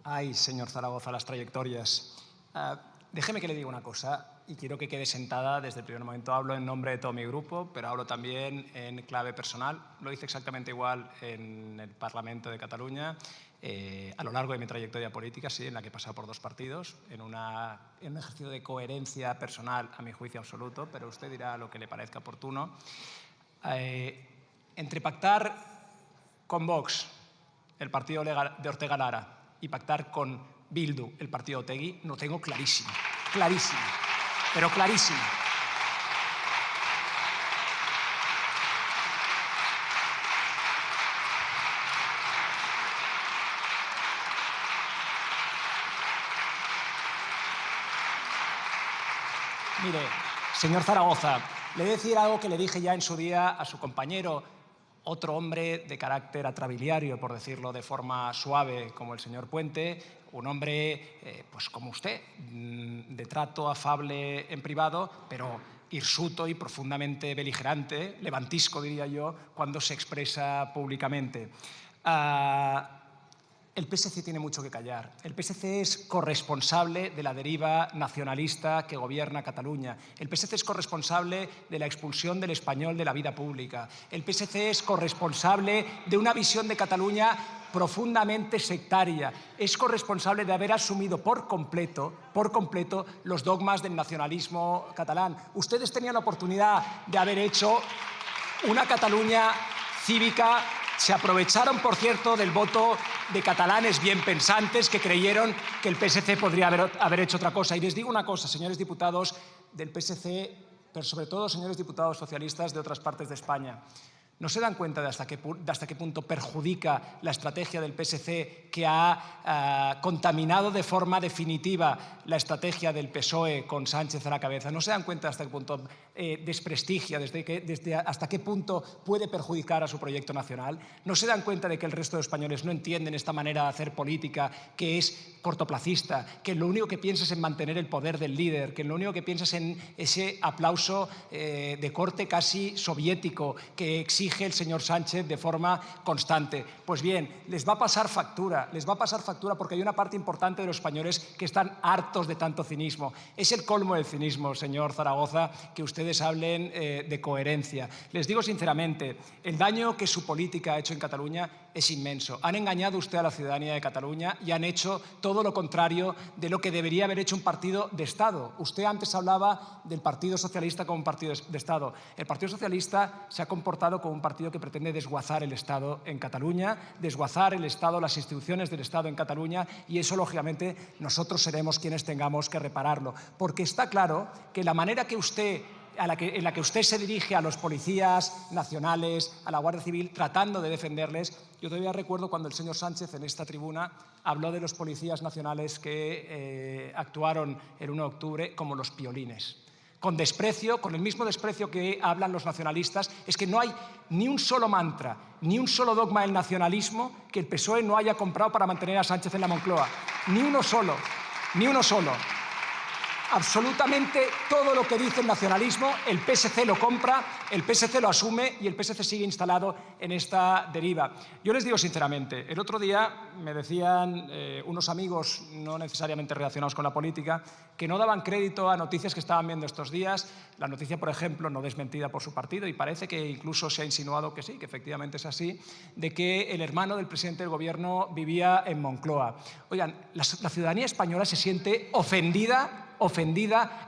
Ay, señor Zaragoza, las trayectorias. Déjeme que le diga una cosa y quiero que quede sentada desde el primer momento. Hablo en nombre de todo mi grupo, pero hablo también en clave personal. Lo hice exactamente igual en el Parlamento de Cataluña, a lo largo de mi trayectoria política, sí, en la que he pasado por dos partidos, en un ejercicio de coherencia personal, a mi juicio absoluto, pero usted dirá lo que le parezca oportuno. Entre pactar con Vox, el partido de Ortega Lara, y pactar con Bildu, el partido de Otegi, lo tengo clarísimo, clarísimo, pero clarísimo. Mire, señor Zaragoza, le voy a decir algo que le dije ya en su día a su compañero, otro hombre de carácter atrabiliario, por decirlo de forma suave, como el señor Puente, un hombre, pues como usted, de trato afable en privado, pero hirsuto y profundamente beligerante, levantisco diría yo, cuando se expresa públicamente. El PSC tiene mucho que callar. El PSC es corresponsable de la deriva nacionalista que gobierna Cataluña. El PSC es corresponsable de la expulsión del español de la vida pública. El PSC es corresponsable de una visión de Cataluña profundamente sectaria. Es corresponsable de haber asumido por completo los dogmas del nacionalismo catalán. Ustedes tenían la oportunidad de haber hecho una Cataluña cívica. Se aprovecharon, por cierto, del voto de catalanes bien pensantes que creyeron que el PSC podría haber hecho otra cosa. Y les digo una cosa, señores diputados del PSC, pero sobre todo señores diputados socialistas de otras partes de España. ¿No se dan cuenta de hasta qué punto perjudica la estrategia del PSC que ha contaminado de forma definitiva la estrategia del PSOE con Sánchez a la cabeza? ¿No se dan cuenta de hasta qué punto desprestigia, hasta qué punto puede perjudicar a su proyecto nacional? ¿No se dan cuenta de que el resto de españoles no entienden esta manera de hacer política que es cortoplacista, que lo único que piensa es en mantener el poder del líder, que lo único que piensa es en ese aplauso de corte casi soviético que exige exige el señor Sánchez de forma constante. Pues bien, les va a pasar factura porque hay una parte importante de los españoles que están hartos de tanto cinismo. Es el colmo del cinismo, señor Zaragoza, que ustedes hablen de coherencia. Les digo sinceramente, el daño que su política ha hecho en Cataluña es inmenso. Han engañado usted a la ciudadanía de Cataluña y han hecho todo lo contrario de lo que debería haber hecho un partido de Estado. Usted antes hablaba del Partido Socialista como un partido de Estado. El Partido Socialista se ha comportado como un partido que pretende desguazar el Estado en Cataluña, desguazar el Estado, las instituciones del Estado en Cataluña, y eso, lógicamente, nosotros seremos quienes tengamos que repararlo. Porque está claro que la manera en la que usted se dirige a los policías nacionales, a la Guardia Civil, tratando de defenderles. Yo todavía recuerdo cuando el señor Sánchez en esta tribuna habló de los policías nacionales que actuaron el 1 de octubre como los piolines. Con desprecio, con el mismo desprecio que hablan los nacionalistas. Es que no hay ni un solo mantra, ni un solo dogma del nacionalismo que el PSOE no haya comprado para mantener a Sánchez en la Moncloa. Ni uno solo, ni uno solo. Absolutamente todo lo que dice el nacionalismo, el PSC lo compra, el PSC lo asume y el PSC sigue instalado en esta deriva. Yo les digo sinceramente, el otro día me decían unos amigos no necesariamente relacionados con la política que no daban crédito a noticias que estaban viendo estos días. La noticia, por ejemplo, no desmentida por su partido, y parece que incluso se ha insinuado que sí, que efectivamente es así, de que el hermano del presidente del Gobierno vivía en Moncloa. Oigan, la ciudadanía española se siente ofendida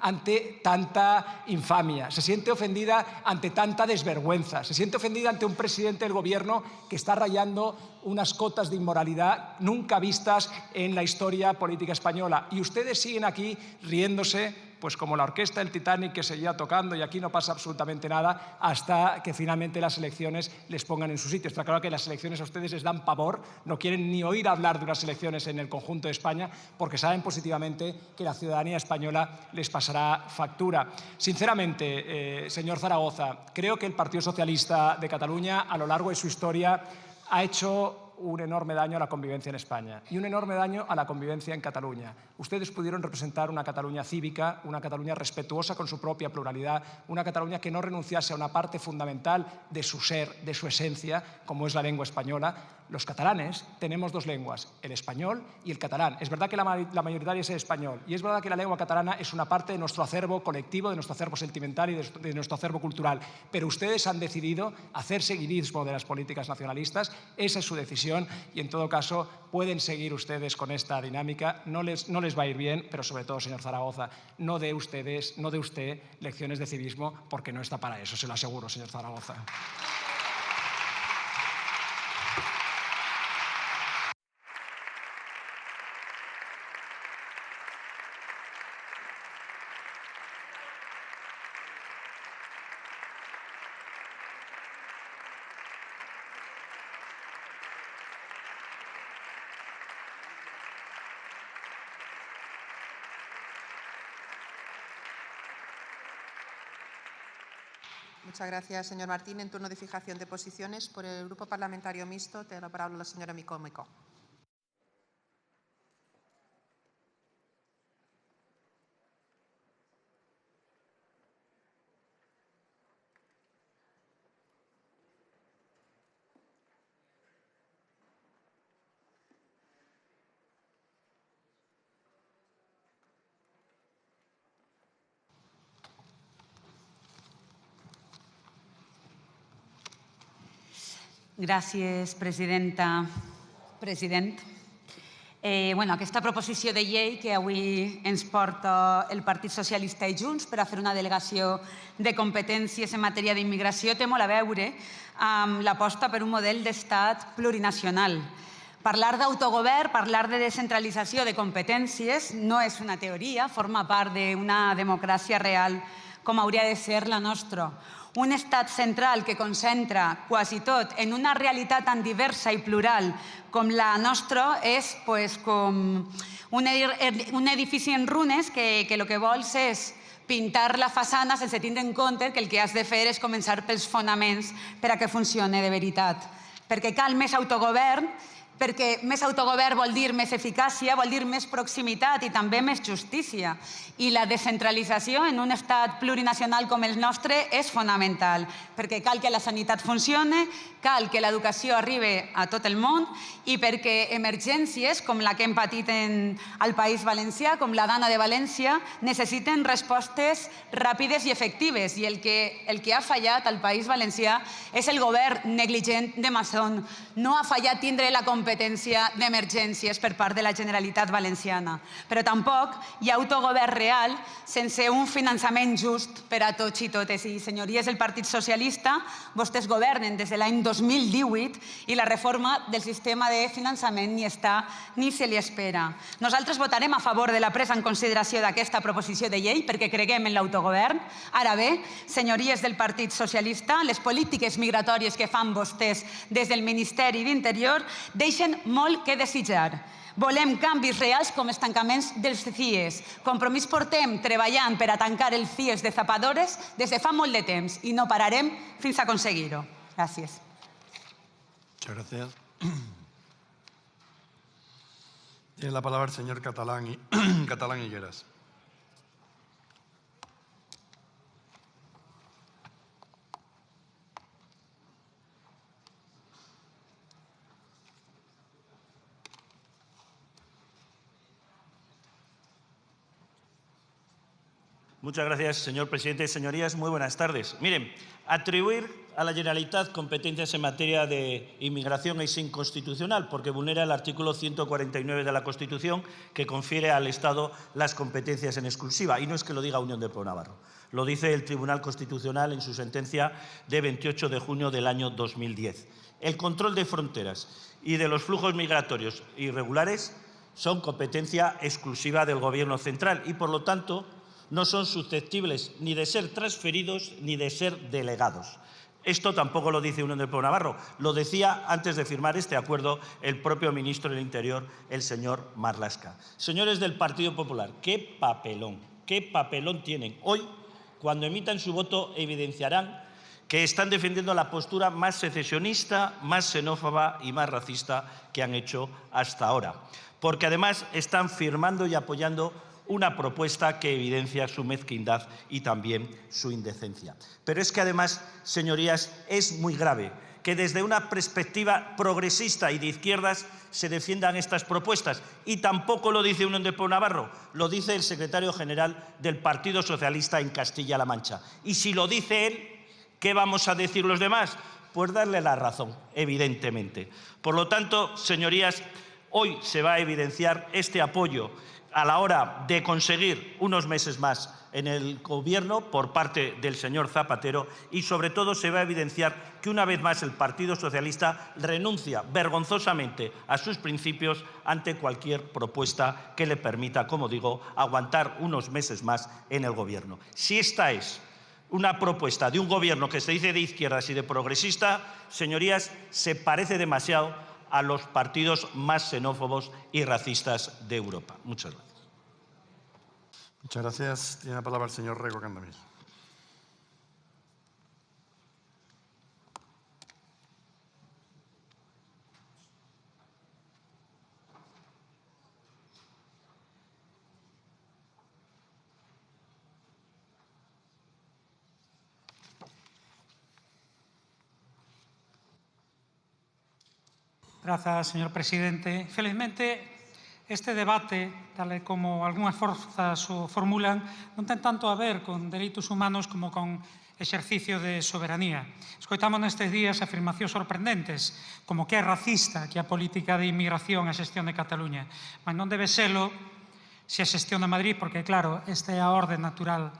ante tanta infamia, se siente ofendida ante tanta desvergüenza, se siente ofendida ante un presidente del Gobierno que está rayando unas cotas de inmoralidad nunca vistas en la historia política española. Y ustedes siguen aquí riéndose, pues como la orquesta del Titanic que seguía tocando, y aquí no pasa absolutamente nada hasta que finalmente las elecciones les pongan en su sitio. Está claro que las elecciones a ustedes les dan pavor, no quieren ni oír hablar de unas elecciones en el conjunto de España porque saben positivamente que la ciudadanía española les pasará factura. Sinceramente, señor Zaragoza, creo que el Partido Socialista de Cataluña a lo largo de su historia ha hecho un enorme daño a la convivencia en España y un enorme daño a la convivencia en Cataluña. Ustedes pudieron representar una Cataluña cívica, una Cataluña respetuosa con su propia pluralidad, una Cataluña que no renunciase a una parte fundamental de su ser, de su esencia, como es la lengua española. Los catalanes tenemos dos lenguas, el español y el catalán. Es verdad que la mayoritaria es el español y es verdad que la lengua catalana es una parte de nuestro acervo colectivo, de nuestro acervo sentimental y de nuestro acervo cultural. Pero ustedes han decidido hacer seguidismo de las políticas nacionalistas. Esa es su decisión y, en todo caso, pueden seguir ustedes con esta dinámica. No les va a ir bien, pero sobre todo, señor Zaragoza, no dé usted lecciones de civismo porque no está para eso, se lo aseguro, señor Zaragoza. Muchas gracias, señor Martín. En turno de fijación de posiciones, por el Grupo Parlamentario Mixto, tiene la palabra la señora Micó. Gràcies, presidenta. President. Aquesta proposició de llei que avui ens porta el Partit Socialista i Junts per a fer una delegació de competències en matèria d'immigració té molt a veure amb l'aposta per un model d'estat plurinacional. Parlar d'autogovern, parlar de descentralització de competències no és una teoria, forma part d'una democràcia real com hauria de ser la nostra. Un estat central que concentra quasi tot en una realitat tan diversa i plural com la nostra és com un edifici en runes que el que vols és pintar la façana sense tindre en compte que el que has de fer és començar pels fonaments per a que funcioni de veritat. Perquè cal més autogovern perquè més autogovern vol dir més eficàcia, vol dir més proximitat i també més justícia. I la descentralització en un estat plurinacional com el nostre és fonamental, perquè cal que la sanitat funcione, cal que l'educació arribi a tot el món i perquè emergències com la que hem patit al País Valencià, com la d'Anna de València, necessiten respostes ràpides i efectives. I el que ha fallat al País Valencià és el govern negligent de Mazón. No ha fallat tindre la competència d'emergències per part de la Generalitat Valenciana. Però tampoc hi ha autogovern real sense un finançament just per a tots i totes. I, senyories del Partit Socialista, vostès governen des de l'any 2018 i la reforma del sistema de finançament ni està ni se li espera. Nosaltres votarem a favor de la presa en consideració d'aquesta proposició de llei perquè creguem en l'autogovern. Ara bé, senyories del Partit Socialista, les polítiques migratòries que fan vostès des del Ministeri d'Interior deixen molt que desitjar. Volem canvis reals com els tancaments dels CIES. Compromís portem treballant per a tancar els CIES de zapadores des de fa molt de temps i no pararem fins a aconseguir-ho. Gràcies. Muchas gracias. Tiene la palabra el señor Catalán Higueras. Muchas gracias, señor presidente. Señorías, muy buenas tardes. Miren, atribuir a la Generalitat competencias en materia de inmigración es inconstitucional porque vulnera el artículo 149 de la Constitución que confiere al Estado las competencias en exclusiva. Y no es que lo diga Unión del Pueblo Navarro, lo dice el Tribunal Constitucional en su sentencia de 28 de junio del año 2010. El control de fronteras y de los flujos migratorios irregulares son competencia exclusiva del Gobierno central y, por lo tanto, no son susceptibles ni de ser transferidos ni de ser delegados. Esto tampoco lo dice Unión del Pueblo Navarro, lo decía antes de firmar este acuerdo el propio ministro del Interior, el señor Marlaska. Señores del Partido Popular, qué papelón tienen. Hoy, cuando emitan su voto, evidenciarán que están defendiendo la postura más secesionista, más xenófoba y más racista que han hecho hasta ahora. Porque además están firmando y apoyando una propuesta que evidencia su mezquindad y también su indecencia. Pero es que además, señorías, es muy grave que desde una perspectiva progresista y de izquierdas se defiendan estas propuestas. Y tampoco lo dice Unión del Pueblo Navarro, lo dice el secretario general del Partido Socialista en Castilla-La Mancha. Y si lo dice él, ¿qué vamos a decir los demás? Pues darle la razón, evidentemente. Por lo tanto, señorías, hoy se va a evidenciar este apoyo a la hora de conseguir unos meses más en el Gobierno por parte del señor Zapatero y, sobre todo, se va a evidenciar que una vez más el Partido Socialista renuncia vergonzosamente a sus principios ante cualquier propuesta que le permita, como digo, aguantar unos meses más en el Gobierno. Si esta es una propuesta de un Gobierno que se dice de izquierdas y de progresista, señorías, se parece demasiado a los partidos más xenófobos y racistas de Europa. Muchas gracias. Muchas gracias. Tiene la palabra el señor Rego Candamés. Grazas, señor presidente. Felizmente, este debate, tal e como algunhas forzas o formulan, non ten tanto a ver con dereitos humanos como con exercicio de soberanía. Escoitamos nestes días afirmacións sorprendentes, como que é racista que a política de inmigración e a xestión de Cataluña. Mas non debe selo se a xestión de Madrid, porque, claro, esta é a orde natural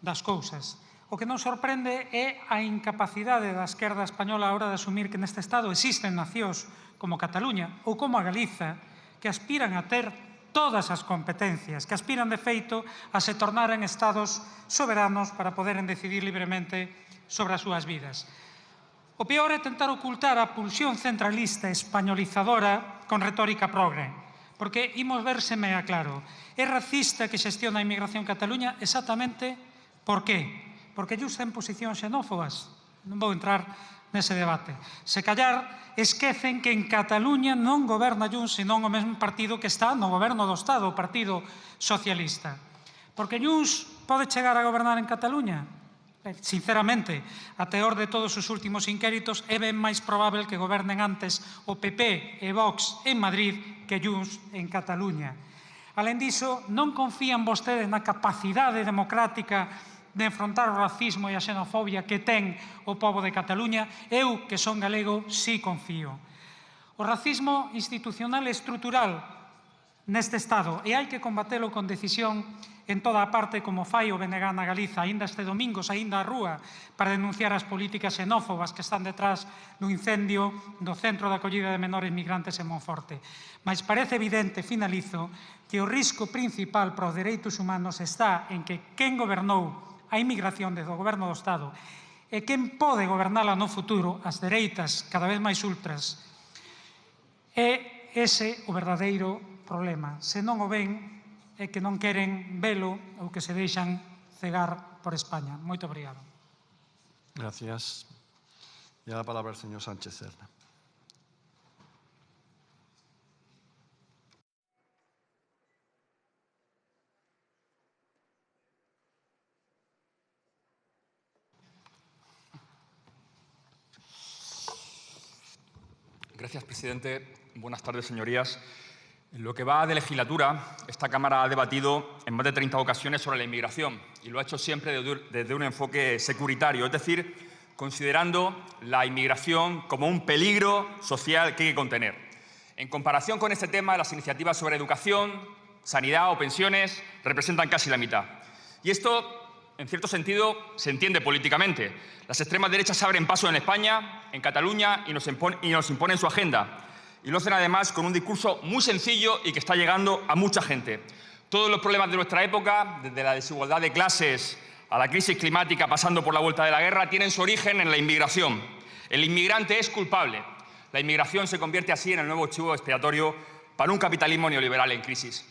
das cousas. O que non sorprende é a incapacidade da esquerda española a hora de asumir que neste Estado existen nacións como Cataluña ou como a Galiza que aspiran a ter todas as competencias, que aspiran de feito a se tornar en Estados soberanos para poderen decidir libremente sobre as súas vidas. O peor é tentar ocultar a pulsión centralista españolizadora con retórica progre, porque imos verseme a claro. É racista que xestiona a inmigración en Cataluña exactamente por qué? Porque ellos ten posicións xenófobas. Non vou entrar nese debate. Se callar, esquecen que en Cataluña non goberna Junts, senón o mesmo partido que está no goberno do Estado, o Partido Socialista. Porque Junts pode chegar a gobernar en Cataluña? Sinceramente, a teor de todos os últimos inquéritos, é ben máis probable que gobernen antes o PP e Vox en Madrid que Junts en Cataluña. Alén diso, non confían vostedes na capacidade democrática de enfrontar o racismo e a xenofobia que ten o pobo de Cataluña? Eu, que son galego, sí confío. O racismo institucional e estrutural neste Estado e hai que combatelo con decisión en toda a parte como fai o BNG na Galiza. Aínda este domingo saínda á rúa para denunciar as políticas xenófobas que están detrás do incendio do Centro de Acollida de Menores Migrantes en Monforte. Mas parece evidente, finalizo, que o risco principal para os dereitos humanos está en que quen gobernou a inmigración desde o goberno do Estado e quen pode gobernala no futuro, as dereitas cada vez máis ultras, é ese o verdadeiro problema. Se non o ven, é que non queren velo ou que se deixan cegar por España. Moito obrigado. Gracias. Y a la palabra el señor Sánchez Serna. Gracias, presidente. Buenas tardes, señorías. En lo que va de legislatura, esta Cámara ha debatido en más de 30 ocasiones sobre la inmigración y lo ha hecho siempre desde un enfoque securitario, es decir, considerando la inmigración como un peligro social que hay que contener. En comparación con este tema, las iniciativas sobre educación, sanidad o pensiones representan casi la mitad. Y esto, en cierto sentido, se entiende políticamente. Las extremas derechas se abren paso en España, en Cataluña, y nos imponen su agenda. Y lo hacen además con un discurso muy sencillo y que está llegando a mucha gente. Todos los problemas de nuestra época, desde la desigualdad de clases a la crisis climática, pasando por la vuelta de la guerra, tienen su origen en la inmigración. El inmigrante es culpable. La inmigración se convierte así en el nuevo chivo expiatorio para un capitalismo neoliberal en crisis.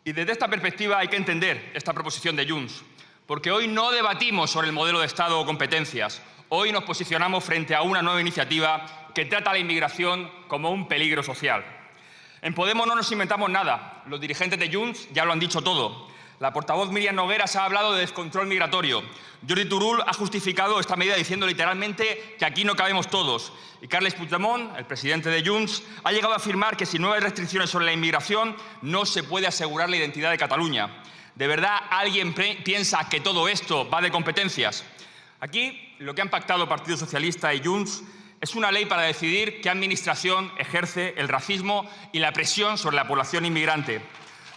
Y desde esta perspectiva hay que entender esta proposición de Junts, porque hoy no debatimos sobre el modelo de Estado o competencias. Hoy nos posicionamos frente a una nueva iniciativa que trata a la inmigración como un peligro social. En Podemos no nos inventamos nada. Los dirigentes de Junts ya lo han dicho todo. La portavoz Míriam Nogueras ha hablado de descontrol migratorio. Jordi Turull ha justificado esta medida diciendo literalmente que aquí no cabemos todos. Y Carles Puigdemont, el presidente de Junts, ha llegado a afirmar que sin nuevas restricciones sobre la inmigración no se puede asegurar la identidad de Cataluña. ¿De verdad alguien piensa que todo esto va de competencias? Aquí lo que han pactado Partido Socialista y Junts es una ley para decidir qué administración ejerce el racismo y la presión sobre la población inmigrante.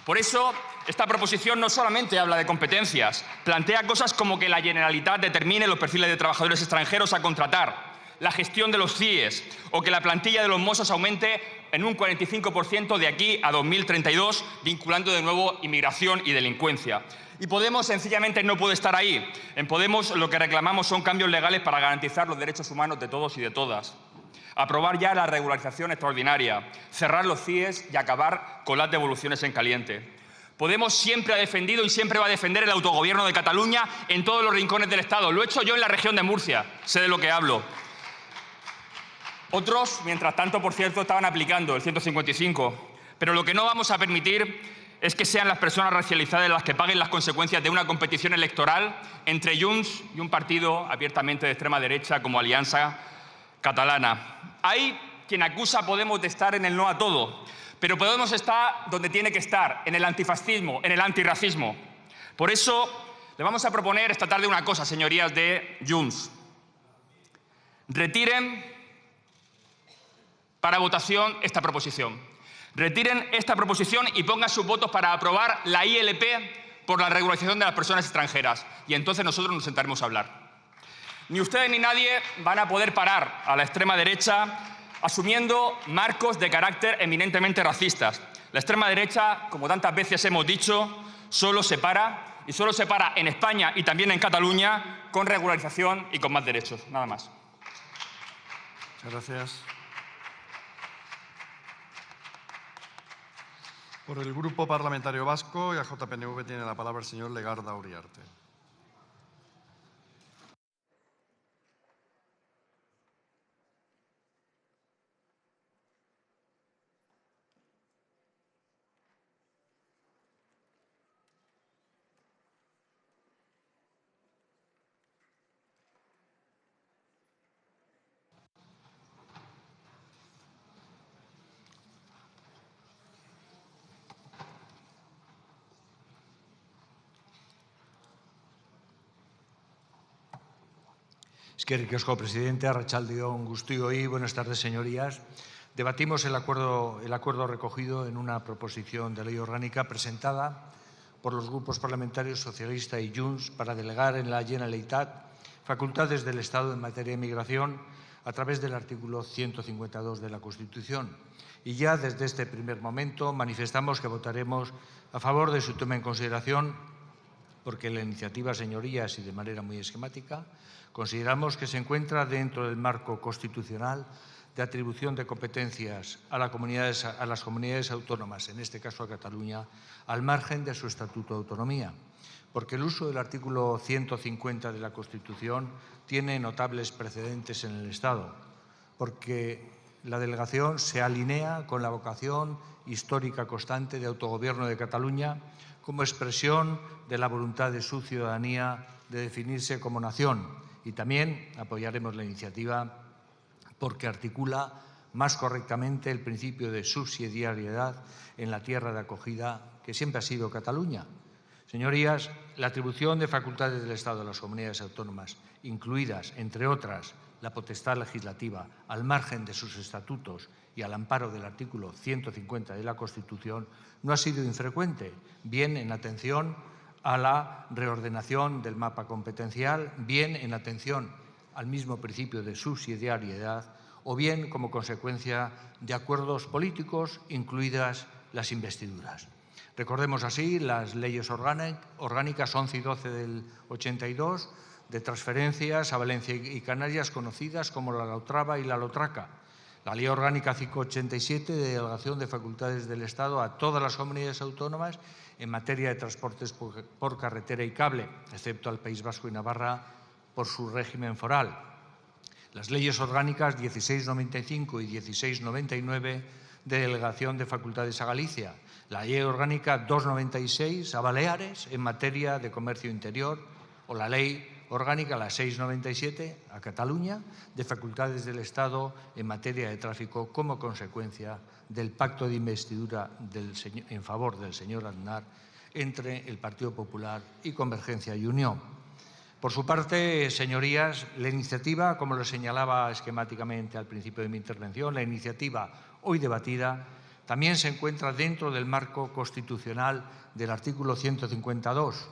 Por eso, esta proposición no solamente habla de competencias, plantea cosas como que la Generalitat determine los perfiles de trabajadores extranjeros a contratar, la gestión de los CIEs o que la plantilla de los Mossos aumente en un 45% de aquí a 2032, vinculando de nuevo inmigración y delincuencia. Y Podemos sencillamente no puede estar ahí. En Podemos lo que reclamamos son cambios legales para garantizar los derechos humanos de todos y de todas. Aprobar ya la regularización extraordinaria, cerrar los CIEs y acabar con las devoluciones en caliente. Podemos siempre ha defendido y siempre va a defender el autogobierno de Cataluña en todos los rincones del Estado. Lo he hecho yo en la región de Murcia, sé de lo que hablo. Otros, mientras tanto, por cierto, estaban aplicando el 155. Pero lo que no vamos a permitir es que sean las personas racializadas las que paguen las consecuencias de una competición electoral entre Junts y un partido abiertamente de extrema derecha como Alianza Catalana. Hay quien acusa a Podemos de estar en el no a todo, pero Podemos está donde tiene que estar, en el antifascismo, en el antirracismo. Por eso le vamos a proponer esta tarde una cosa, señorías de Junts. Retiren para votación esta proposición. Retiren esta proposición y pongan sus votos para aprobar la ILP por la regularización de las personas extranjeras. Y entonces nosotros nos sentaremos a hablar. Ni ustedes ni nadie van a poder parar a la extrema derecha asumiendo marcos de carácter eminentemente racistas. La extrema derecha, como tantas veces hemos dicho, solo se para, y solo se para en España y también en Cataluña, con regularización y con más derechos. Nada más. Muchas gracias. Por el Grupo Parlamentario Vasco y a JPNV tiene la palabra el señor Legarda Uriarte. Eskerrik asko, presidente. Arratsaldeon guztioi. Buenas tardes, señorías. Debatimos el acuerdo recogido en una proposición de ley orgánica presentada por los grupos parlamentarios Socialista y Junts para delegar en la Generalitat facultades del Estado en materia de migración a través del artículo 152 de la Constitución. Y ya desde este primer momento manifestamos que votaremos a favor de su toma en consideración porque la iniciativa, señorías, y de manera muy esquemática, consideramos que se encuentra dentro del marco constitucional de atribución de competencias a las comunidades autónomas, en este caso a Cataluña, al margen de su Estatuto de Autonomía, porque el uso del artículo 150 de la Constitución tiene notables precedentes en el Estado, porque la delegación se alinea con la vocación histórica constante de autogobierno de Cataluña como expresión de la voluntad de su ciudadanía de definirse como nación. Y también apoyaremos la iniciativa porque articula más correctamente el principio de subsidiariedad en la tierra de acogida que siempre ha sido Cataluña. Señorías, la atribución de facultades del Estado a las comunidades autónomas, incluidas, entre otras, la potestad legislativa, al margen de sus estatutos y al amparo del artículo 150 de la Constitución, no ha sido infrecuente, bien en atención a la reordenación del mapa competencial, bien en atención al mismo principio de subsidiariedad o bien como consecuencia de acuerdos políticos, incluidas las investiduras. Recordemos así las leyes orgánicas 11 y 12 del 82, de transferencias a Valencia y Canarias, conocidas como la Lautrava y la Lotraca. La Ley Orgánica 587 de delegación de facultades del Estado a todas las comunidades autónomas en materia de transportes por carretera y cable, excepto al País Vasco y Navarra por su régimen foral. Las leyes orgánicas 1695 y 1699 de delegación de facultades a Galicia. La Ley Orgánica 296 a Baleares en materia de comercio interior o la Ley Orgánica la 697 a Cataluña de facultades del Estado en materia de tráfico como consecuencia del pacto de investidura en favor del señor Aznar entre el Partido Popular y Convergencia y Unión. Por su parte, señorías, la iniciativa, como lo señalaba esquemáticamente al principio de mi intervención, la iniciativa hoy debatida también se encuentra dentro del marco constitucional del artículo 152.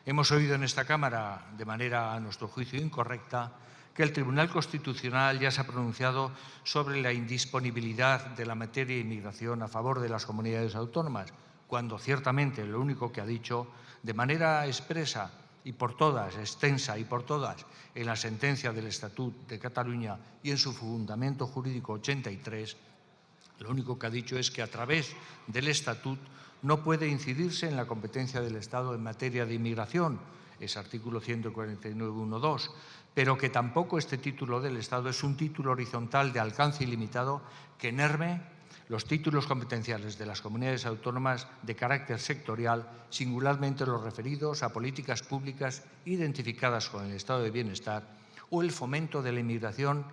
Hemos oído en esta Cámara, de manera a nuestro juicio incorrecta, que el Tribunal Constitucional ya se ha pronunciado sobre la indisponibilidad de la materia de inmigración a favor de las comunidades autónomas, cuando ciertamente lo único que ha dicho de manera expresa y por todas, extensa y por todas, en la sentencia del Estatut de Cataluña y en su fundamento jurídico 83, lo único que ha dicho es que a través del Estatut no puede incidirse en la competencia del Estado en materia de inmigración, es artículo 149.1.2, pero que tampoco este título del Estado es un título horizontal de alcance ilimitado que enerve los títulos competenciales de las comunidades autónomas de carácter sectorial, singularmente los referidos a políticas públicas identificadas con el estado de bienestar o el fomento de la inmigración,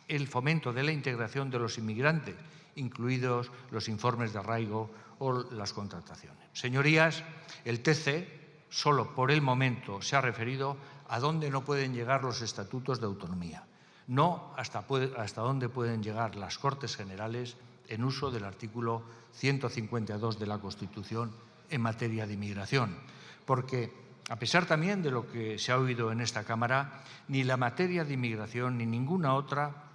el fomento de la integración de los inmigrantes, incluidos los informes de arraigo o las contrataciones. Señorías, el TC solo por el momento se ha referido a dónde no pueden llegar los estatutos de autonomía, no hasta dónde pueden llegar las Cortes Generales en uso del artículo 152 de la Constitución en materia de inmigración. Porque, a pesar también de lo que se ha oído en esta Cámara, ni la materia de inmigración ni ninguna otra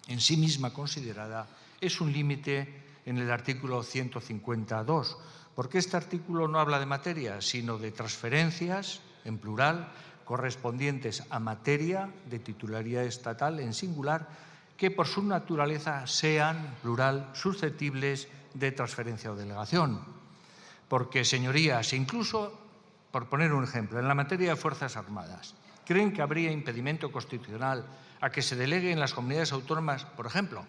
en sí misma considerada es un límite en el artículo 152, porque este artículo no habla de materia, sino de transferencias, en plural, correspondientes a materia de titularidad estatal en singular, que por su naturaleza sean, plural, susceptibles de transferencia o delegación. Porque, señorías, incluso, por poner un ejemplo, en la materia de Fuerzas Armadas, ¿creen que habría impedimento constitucional a que se delegue en las comunidades autónomas, por ejemplo,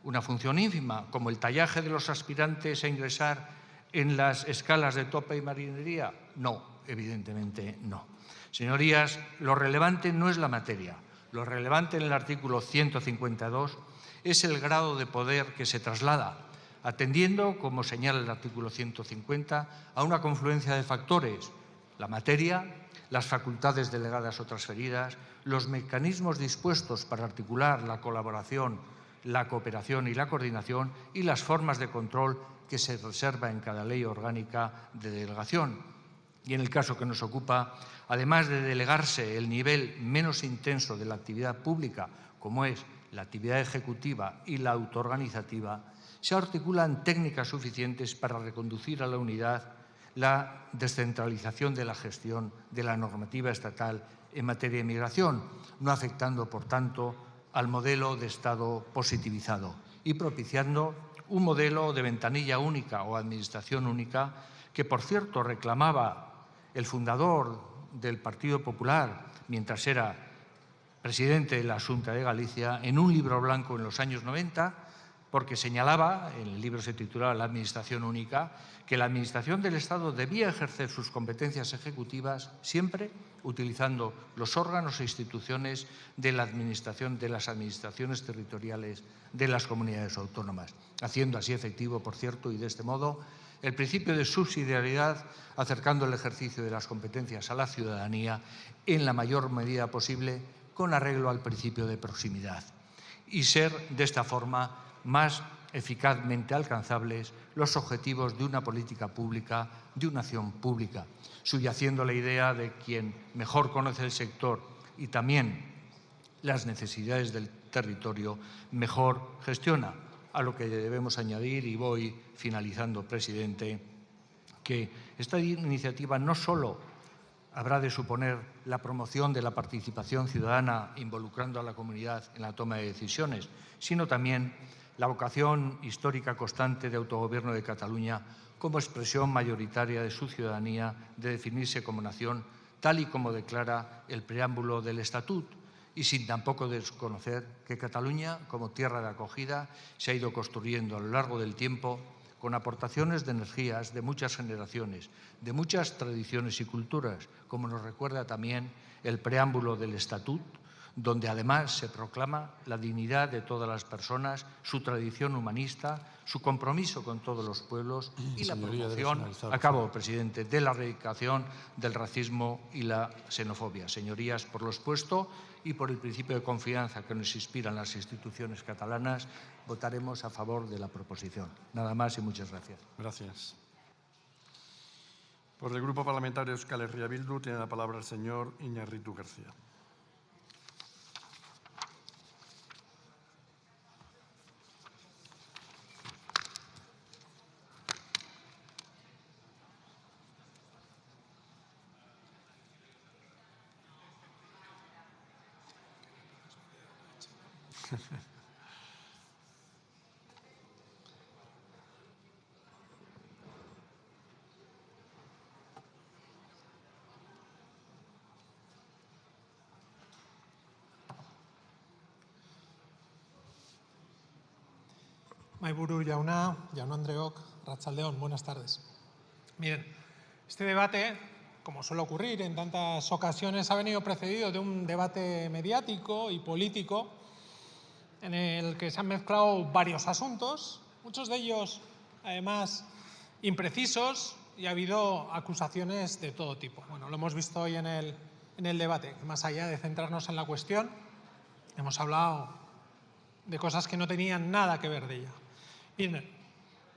una función ínfima, como el tallaje de los aspirantes a ingresar en las escalas de tope y marinería? No, evidentemente no. Señorías, lo relevante no es la materia. Lo relevante en el artículo 152 es el grado de poder que se traslada, atendiendo, como señala el artículo 150, a una confluencia de factores: la materia, las facultades delegadas o transferidas, los mecanismos dispuestos para articular la colaboración, la cooperación y la coordinación y las formas de control que se reserva en cada ley orgánica de delegación. Y en el caso que nos ocupa, además de delegarse el nivel menos intenso de la actividad pública, como es la actividad ejecutiva y la autoorganizativa, se articulan técnicas suficientes para reconducir a la unidad la descentralización de la gestión de la normativa estatal en materia de migración, no afectando, por tanto, al modelo de Estado positivizado y propiciando un modelo de ventanilla única o administración única que, por cierto, reclamaba el fundador del Partido Popular mientras era presidente de la Xunta de Galicia en un libro blanco en los años 90, porque señalaba, en el libro se titulaba La Administración Única, que la Administración del Estado debía ejercer sus competencias ejecutivas siempre utilizando los órganos e instituciones de la Administración de las administraciones territoriales de las comunidades autónomas, haciendo así efectivo, por cierto, y de este modo, el principio de subsidiariedad, acercando el ejercicio de las competencias a la ciudadanía en la mayor medida posible con arreglo al principio de proximidad y ser, de esta forma, más eficazmente alcanzables los objetivos de una política pública, de una acción pública, subyaciendo la idea de quien mejor conoce el sector y también las necesidades del territorio, mejor gestiona. A lo que debemos añadir, y voy finalizando, presidente, que esta iniciativa no solo habrá de suponer la promoción de la participación ciudadana involucrando a la comunidad en la toma de decisiones, sino también la vocación histórica constante de autogobierno de Cataluña como expresión mayoritaria de su ciudadanía de definirse como nación, tal y como declara el preámbulo del Estatut, y sin tampoco desconocer que Cataluña, como tierra de acogida, se ha ido construyendo a lo largo del tiempo con aportaciones de energías de muchas generaciones, de muchas tradiciones y culturas, como nos recuerda también el preámbulo del Estatut, donde además se proclama la dignidad de todas las personas, su tradición humanista, su compromiso con todos los pueblos y la promoción, acabo, presidente, de la erradicación del racismo y la xenofobia. Señorías, por lo expuesto y por el principio de confianza que nos inspiran las instituciones catalanas, votaremos a favor de la proposición. Nada más y muchas gracias. Gracias. Por el Grupo Parlamentario Euskal Herria Bildu tiene la palabra el señor Iñárritu García. Mahaiburu jauna, jaun Andreok, Arratsaldeon, buenas tardes. Miren, este debate, como suele ocurrir en tantas ocasiones, ha venido precedido de un debate mediático y político en el que se han mezclado varios asuntos, muchos de ellos, además, imprecisos, y ha habido acusaciones de todo tipo. Bueno, lo hemos visto hoy en el debate, que más allá de centrarnos en la cuestión, hemos hablado de cosas que no tenían nada que ver de ella. Bien,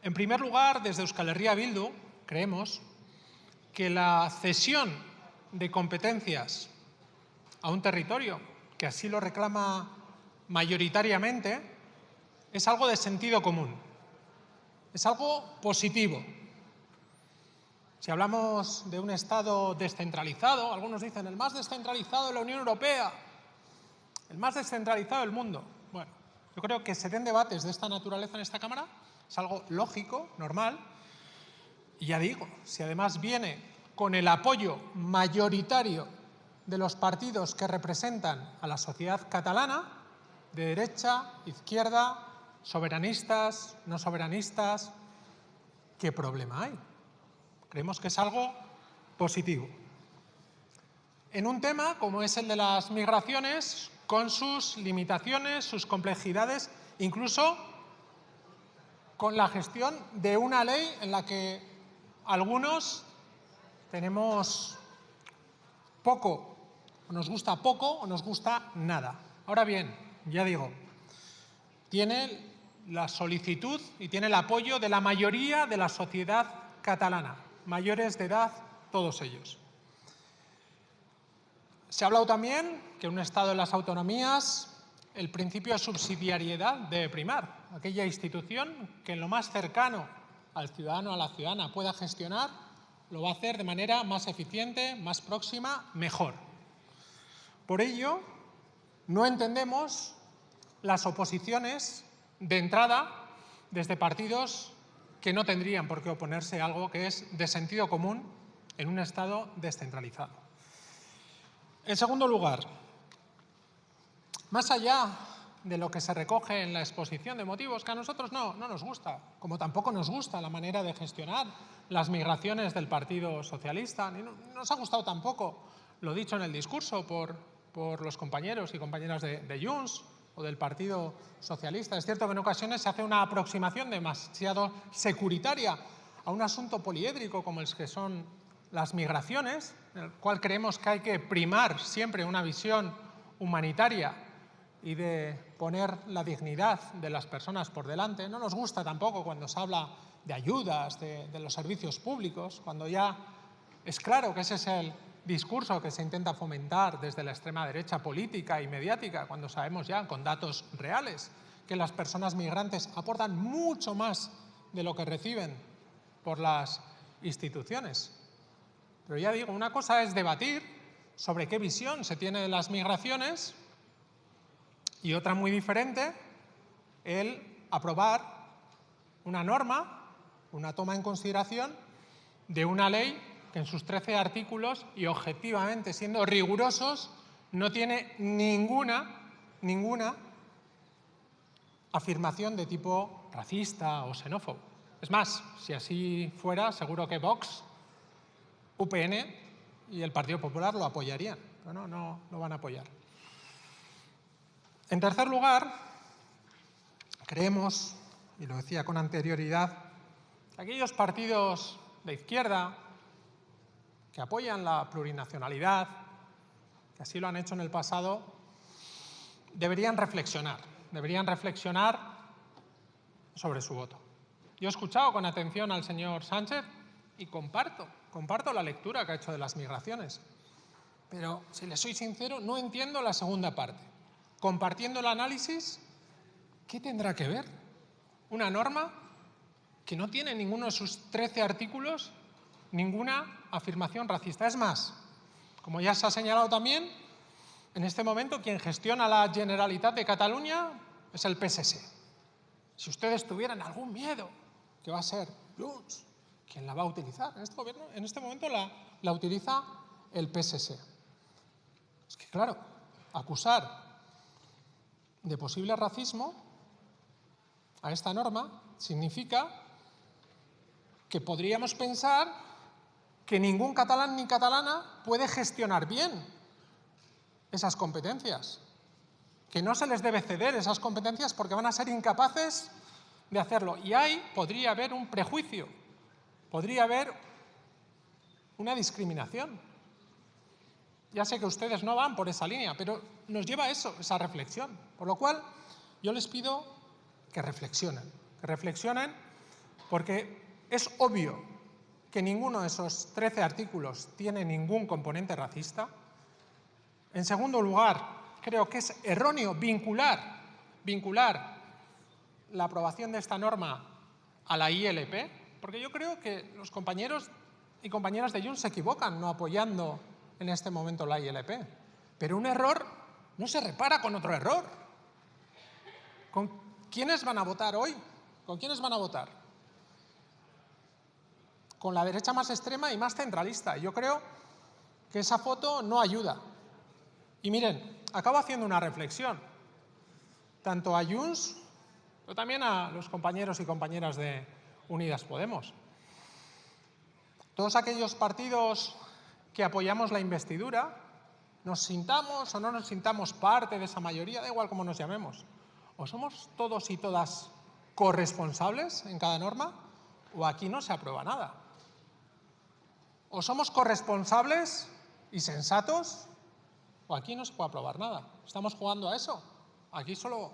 en primer lugar, desde Euskal Herria Bildu creemos que la cesión de competencias a un territorio que así lo reclama mayoritariamente es algo de sentido común, es algo positivo. Si hablamos de un Estado descentralizado, algunos dicen el más descentralizado de la Unión Europea, el más descentralizado del mundo. Bueno, yo creo que se den debates de esta naturaleza en esta Cámara es algo lógico, normal, y ya digo, si además viene con el apoyo mayoritario de los partidos que representan a la sociedad catalana, de derecha, izquierda, soberanistas, no soberanistas, ¿qué problema hay? Creemos que es algo positivo. En un tema como es el de las migraciones, con sus limitaciones, sus complejidades, incluso con la gestión de una ley en la que algunos tenemos poco, o nos gusta poco o nos gusta nada. Ahora bien, ya digo, tiene la solicitud y tiene el apoyo de la mayoría de la sociedad catalana, mayores de edad, todos ellos. Se ha hablado también que en un Estado de las autonomías el principio de subsidiariedad debe primar. Aquella institución que en lo más cercano al ciudadano, a la ciudadana pueda gestionar, lo va a hacer de manera más eficiente, más próxima, mejor. Por ello, no entendemos las oposiciones de entrada desde partidos que no tendrían por qué oponerse a algo que es de sentido común en un Estado descentralizado. En segundo lugar, más allá de lo que se recoge en la exposición de motivos, que a nosotros no nos gusta, como tampoco nos gusta la manera de gestionar las migraciones del Partido Socialista, ni nos ha gustado tampoco lo dicho en el discurso por los compañeros y compañeras de Junts o del Partido Socialista. Es cierto que en ocasiones se hace una aproximación demasiado securitaria a un asunto poliédrico como el que son las migraciones, en el cual creemos que hay que primar siempre una visión humanitaria y de poner la dignidad de las personas por delante. No nos gusta tampoco cuando se habla de ayudas, de los servicios públicos, cuando ya es claro que ese es el discurso que se intenta fomentar desde la extrema derecha política y mediática, cuando sabemos ya con datos reales que las personas migrantes aportan mucho más de lo que reciben por las instituciones. Pero ya digo, una cosa es debatir sobre qué visión se tiene de las migraciones y otra muy diferente, el aprobar una norma, una toma en consideración de una ley que en sus 13 artículos y objetivamente siendo rigurosos no tiene ninguna afirmación de tipo racista o xenófobo. Es más, si así fuera, seguro que Vox, UPN y el Partido Popular lo apoyarían, pero no lo van a apoyar. En tercer lugar, creemos, y lo decía con anterioridad, que aquellos partidos de izquierda que apoyan la plurinacionalidad, que así lo han hecho en el pasado, deberían reflexionar sobre su voto. Yo he escuchado con atención al señor Sánchez y comparto la lectura que ha hecho de las migraciones, pero si le soy sincero, no entiendo la segunda parte. Compartiendo el análisis, ¿qué tendrá que ver una norma que no tiene ninguno de sus 13 artículos ninguna afirmación racista? Es más, como ya se ha señalado también, en este momento quien gestiona la Generalitat de Cataluña es el PSC. Si ustedes tuvieran algún miedo que va a ser Junts quien la va a utilizar, en este momento la utiliza el PSC. Es que claro, acusar de posible racismo a esta norma significa que podríamos pensar que ningún catalán ni catalana puede gestionar bien esas competencias, que no se les debe ceder esas competencias porque van a ser incapaces de hacerlo. Y ahí podría haber un prejuicio, podría haber una discriminación. Ya sé que ustedes no van por esa línea, pero nos lleva a eso, esa reflexión. Por lo cual, yo les pido que reflexionen, porque es obvio que ninguno de esos 13 artículos tiene ningún componente racista. En segundo lugar, creo que es erróneo vincular la aprobación de esta norma a la ILP, porque yo creo que los compañeros y compañeras de Junts se equivocan no apoyando en este momento la ILP. Pero un error no se repara con otro error. ¿Con quiénes van a votar hoy? ¿Con quiénes van a votar? Con la derecha más extrema y más centralista. Yo creo que esa foto no ayuda. Y miren, acabo haciendo una reflexión, tanto a Junts, pero también a los compañeros y compañeras de Unidas Podemos. Todos aquellos partidos que apoyamos la investidura, nos sintamos o no nos sintamos parte de esa mayoría, da igual cómo nos llamemos, o somos todos y todas corresponsables en cada norma, o aquí no se aprueba nada. O somos corresponsables y sensatos, o aquí no se puede aprobar nada. Estamos jugando a eso. Aquí solo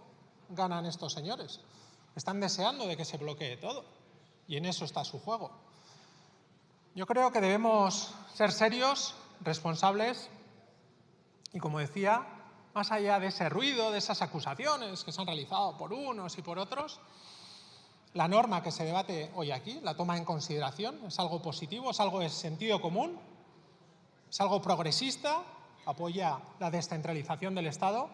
ganan estos señores. Están deseando de que se bloquee todo. Y en eso está su juego. Yo creo que debemos ser serios, responsables y, como decía, más allá de ese ruido, de esas acusaciones que se han realizado por unos y por otros, la norma que se debate hoy aquí, la toma en consideración, es algo positivo, es algo de sentido común, es algo progresista, apoya la descentralización del Estado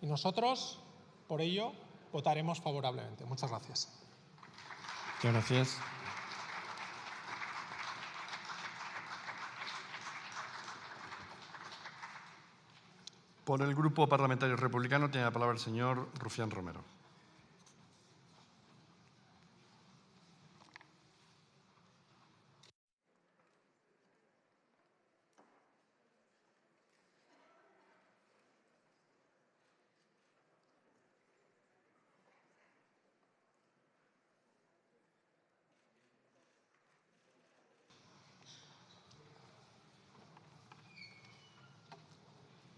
y nosotros, por ello, votaremos favorablemente. Muchas gracias. Muchas gracias. Por el Grupo Parlamentario Republicano tiene la palabra el señor Rufián Romero.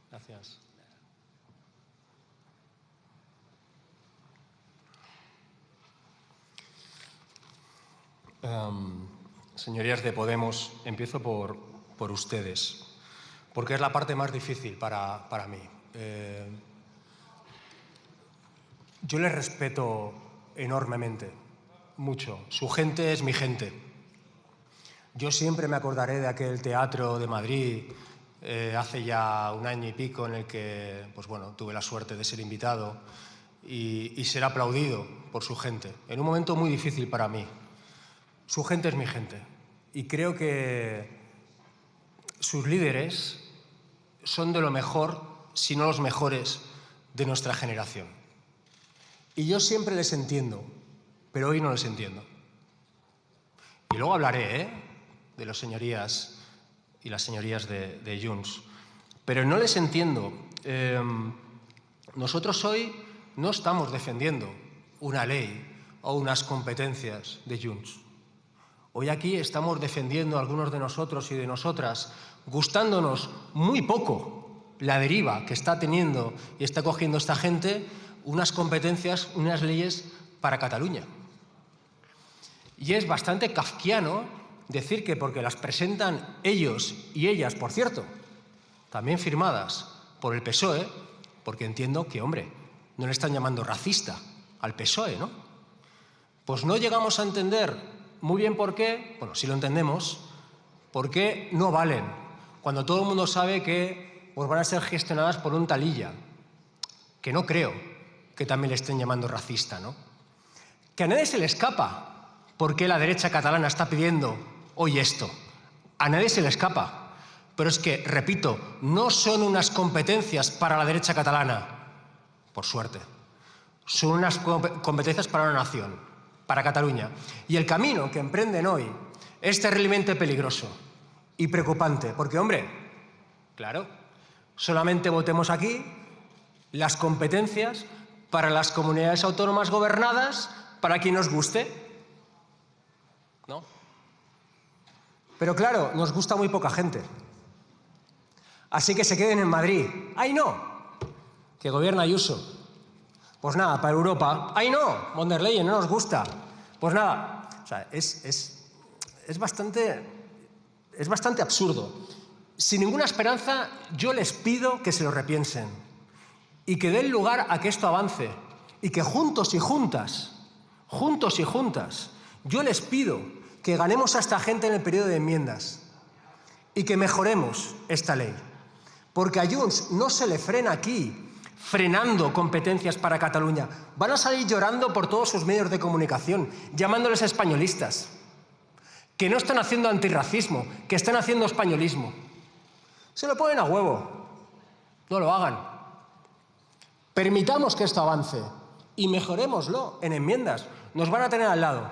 Gracias. Señorías de Podemos, empiezo por ustedes, porque es la parte más difícil para mí. Yo les respeto enormemente, mucho. Su gente es mi gente. Yo siempre me acordaré de aquel teatro de Madrid hace ya un año y pico en el que pues bueno, tuve la suerte de ser invitado y ser aplaudido por su gente, en un momento muy difícil para mí. Su gente es mi gente y creo que sus líderes son de lo mejor, si no los mejores, de nuestra generación. Y yo siempre les entiendo, pero hoy no les entiendo. Y luego hablaré de los señorías y las señorías de Junts. Pero no les entiendo. Nosotros hoy no estamos defendiendo una ley o unas competencias de Junts. Hoy aquí estamos defendiendo, algunos de nosotros y de nosotras, gustándonos muy poco la deriva que está teniendo y está cogiendo esta gente, unas competencias, unas leyes para Cataluña. Y es bastante kafkiano decir que porque las presentan ellos y ellas, por cierto, también firmadas por el PSOE, porque entiendo que, hombre, no le están llamando racista al PSOE, ¿no? Pues no llegamos a entender muy bien por qué, bueno, sí lo entendemos, por qué no valen, cuando todo el mundo sabe que pues, van a ser gestionadas por un Talilla, que no creo que también le estén llamando racista, ¿no? Que a nadie se le escapa por qué la derecha catalana está pidiendo hoy esto. A nadie se le escapa. Pero es que, repito, no son unas competencias para la derecha catalana, por suerte. Son unas competencias para una nación, para Cataluña. Y el camino que emprenden hoy es terriblemente peligroso y preocupante, porque, hombre, claro, solamente votemos aquí las competencias para las comunidades autónomas gobernadas para quien nos guste, ¿no? Pero claro, nos gusta muy poca gente. Así que se queden en Madrid. ¡Ay, no! Que gobierna Ayuso. Pues nada, para Europa. ¡Ay, no! Von der Leyen, no nos gusta. Pues nada. O sea, es bastante absurdo. Sin ninguna esperanza, yo les pido que se lo repiensen y que den lugar a que esto avance y que juntos y juntas, yo les pido que ganemos a esta gente en el periodo de enmiendas y que mejoremos esta ley. Porque a Junts no se le frena aquí frenando competencias para Cataluña. Van a salir llorando por todos sus medios de comunicación, llamándoles españolistas, que no están haciendo antirracismo, que están haciendo españolismo. Se lo ponen a huevo. No lo hagan. Permitamos que esto avance y mejorémoslo en enmiendas. Nos van a tener al lado.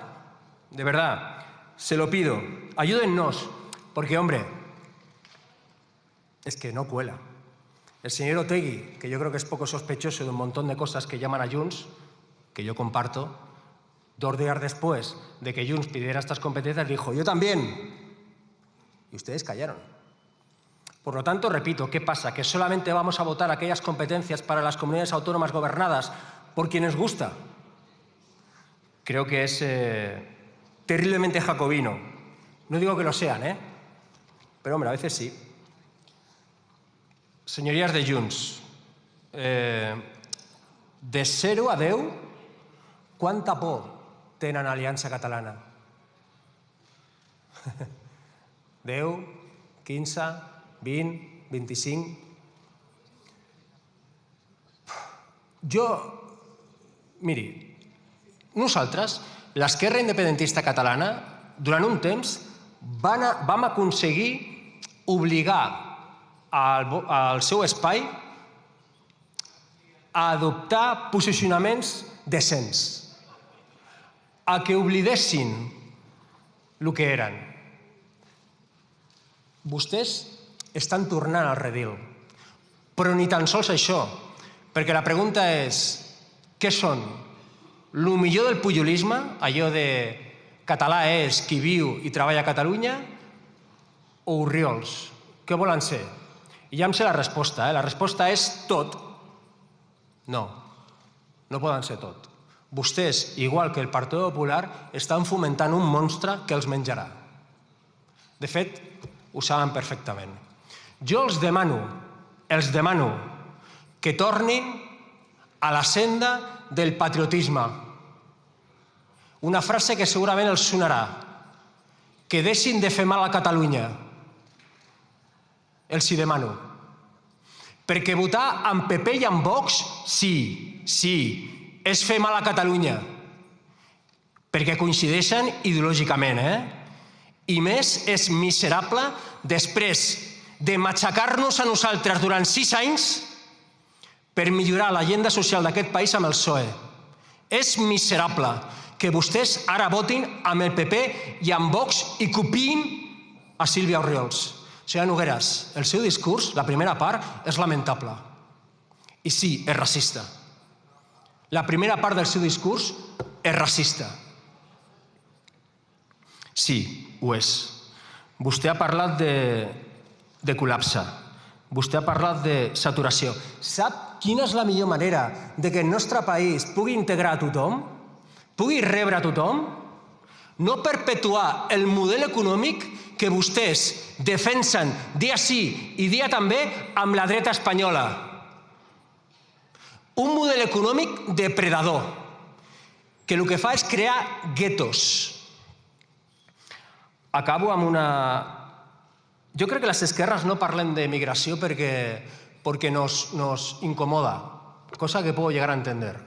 De verdad, se lo pido. Ayúdennos, porque, hombre, es que no cuela. El señor Otegi, que yo creo que es poco sospechoso de un montón de cosas que llaman a Junts, que yo comparto, 2 días después de que Junts pidiera estas competencias, dijo, yo también. Y ustedes callaron. Por lo tanto, repito, ¿qué pasa? ¿Que solamente vamos a votar aquellas competencias para las comunidades autónomas gobernadas por quienes gusta? Creo que es terriblemente jacobino. No digo que lo sean, pero hombre, a veces sí. Señorías de Junts, de 0 a 10, quanta por tenen Aliança Catalana? 10, 15, 20, 25... Miri, nosaltres, l'esquerra independentista catalana, durant un temps, vam aconseguir obligar al seu espai a adoptar posicionaments decents, a que oblidessin el que eren. Vostès estan tornant al redil, però ni tan sols això, perquè la pregunta és què són? El millor del pujolisme, allò de català és qui viu i treballa a Catalunya, o Orriols? Què volen ser? I ja em sé la resposta. La resposta és tot. No, no poden ser tot. Vostès, igual que el Partit Popular, estan fomentant un monstre que els menjarà. De fet, ho saben perfectament. Jo els demano que tornin a la senda del patriotisme. Una frase que segurament els sonarà. Que deixin de fer mal a Catalunya. Els hi demano. Perquè votar amb PP i amb Vox, sí, és fer mal a Catalunya. Perquè coincideixen ideològicament, I més és miserable després de matxacar-nos a nosaltres durant 6 anys per millorar l'agenda social d'aquest país amb el PSOE. És miserable que vostès ara votin amb el PP i amb Vox i copiïn a Sílvia Orriols. Senyora Nogueras, el seu discurs, la primera part, és lamentable. I sí, és racista. La primera part del seu discurs és racista. Sí, ho és. Vostè ha parlat de col·lapse. Vostè ha parlat de saturació. Sap quina és la millor manera de que el nostre país pugui integrar a tothom? Pugui rebre a tothom? No perpetuar el model econòmic que vostès defensen dia sí i dia també amb la dreta espanyola. Un model econòmic depredador, que el que fa és crear guetos. Acabo amb una... Jo crec que les esquerres no parlem de migració porque nos incomoda, cosa que puedo llegar a entender.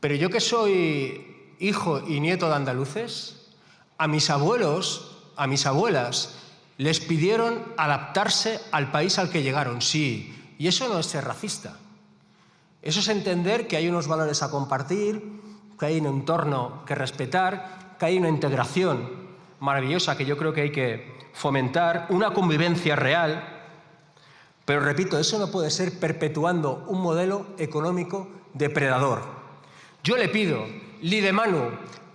Pero yo que soy hijo y nieto de andaluces, a mis abuelos, a mis abuelas, les pidieron adaptarse al país al que llegaron, sí. Y eso no es ser racista. Eso es entender que hay unos valores a compartir, que hay un entorno que respetar, que hay una integración maravillosa que yo creo que hay que fomentar, una convivencia real. Pero repito, eso no puede ser perpetuando un modelo económico depredador. Jo li pido, li demano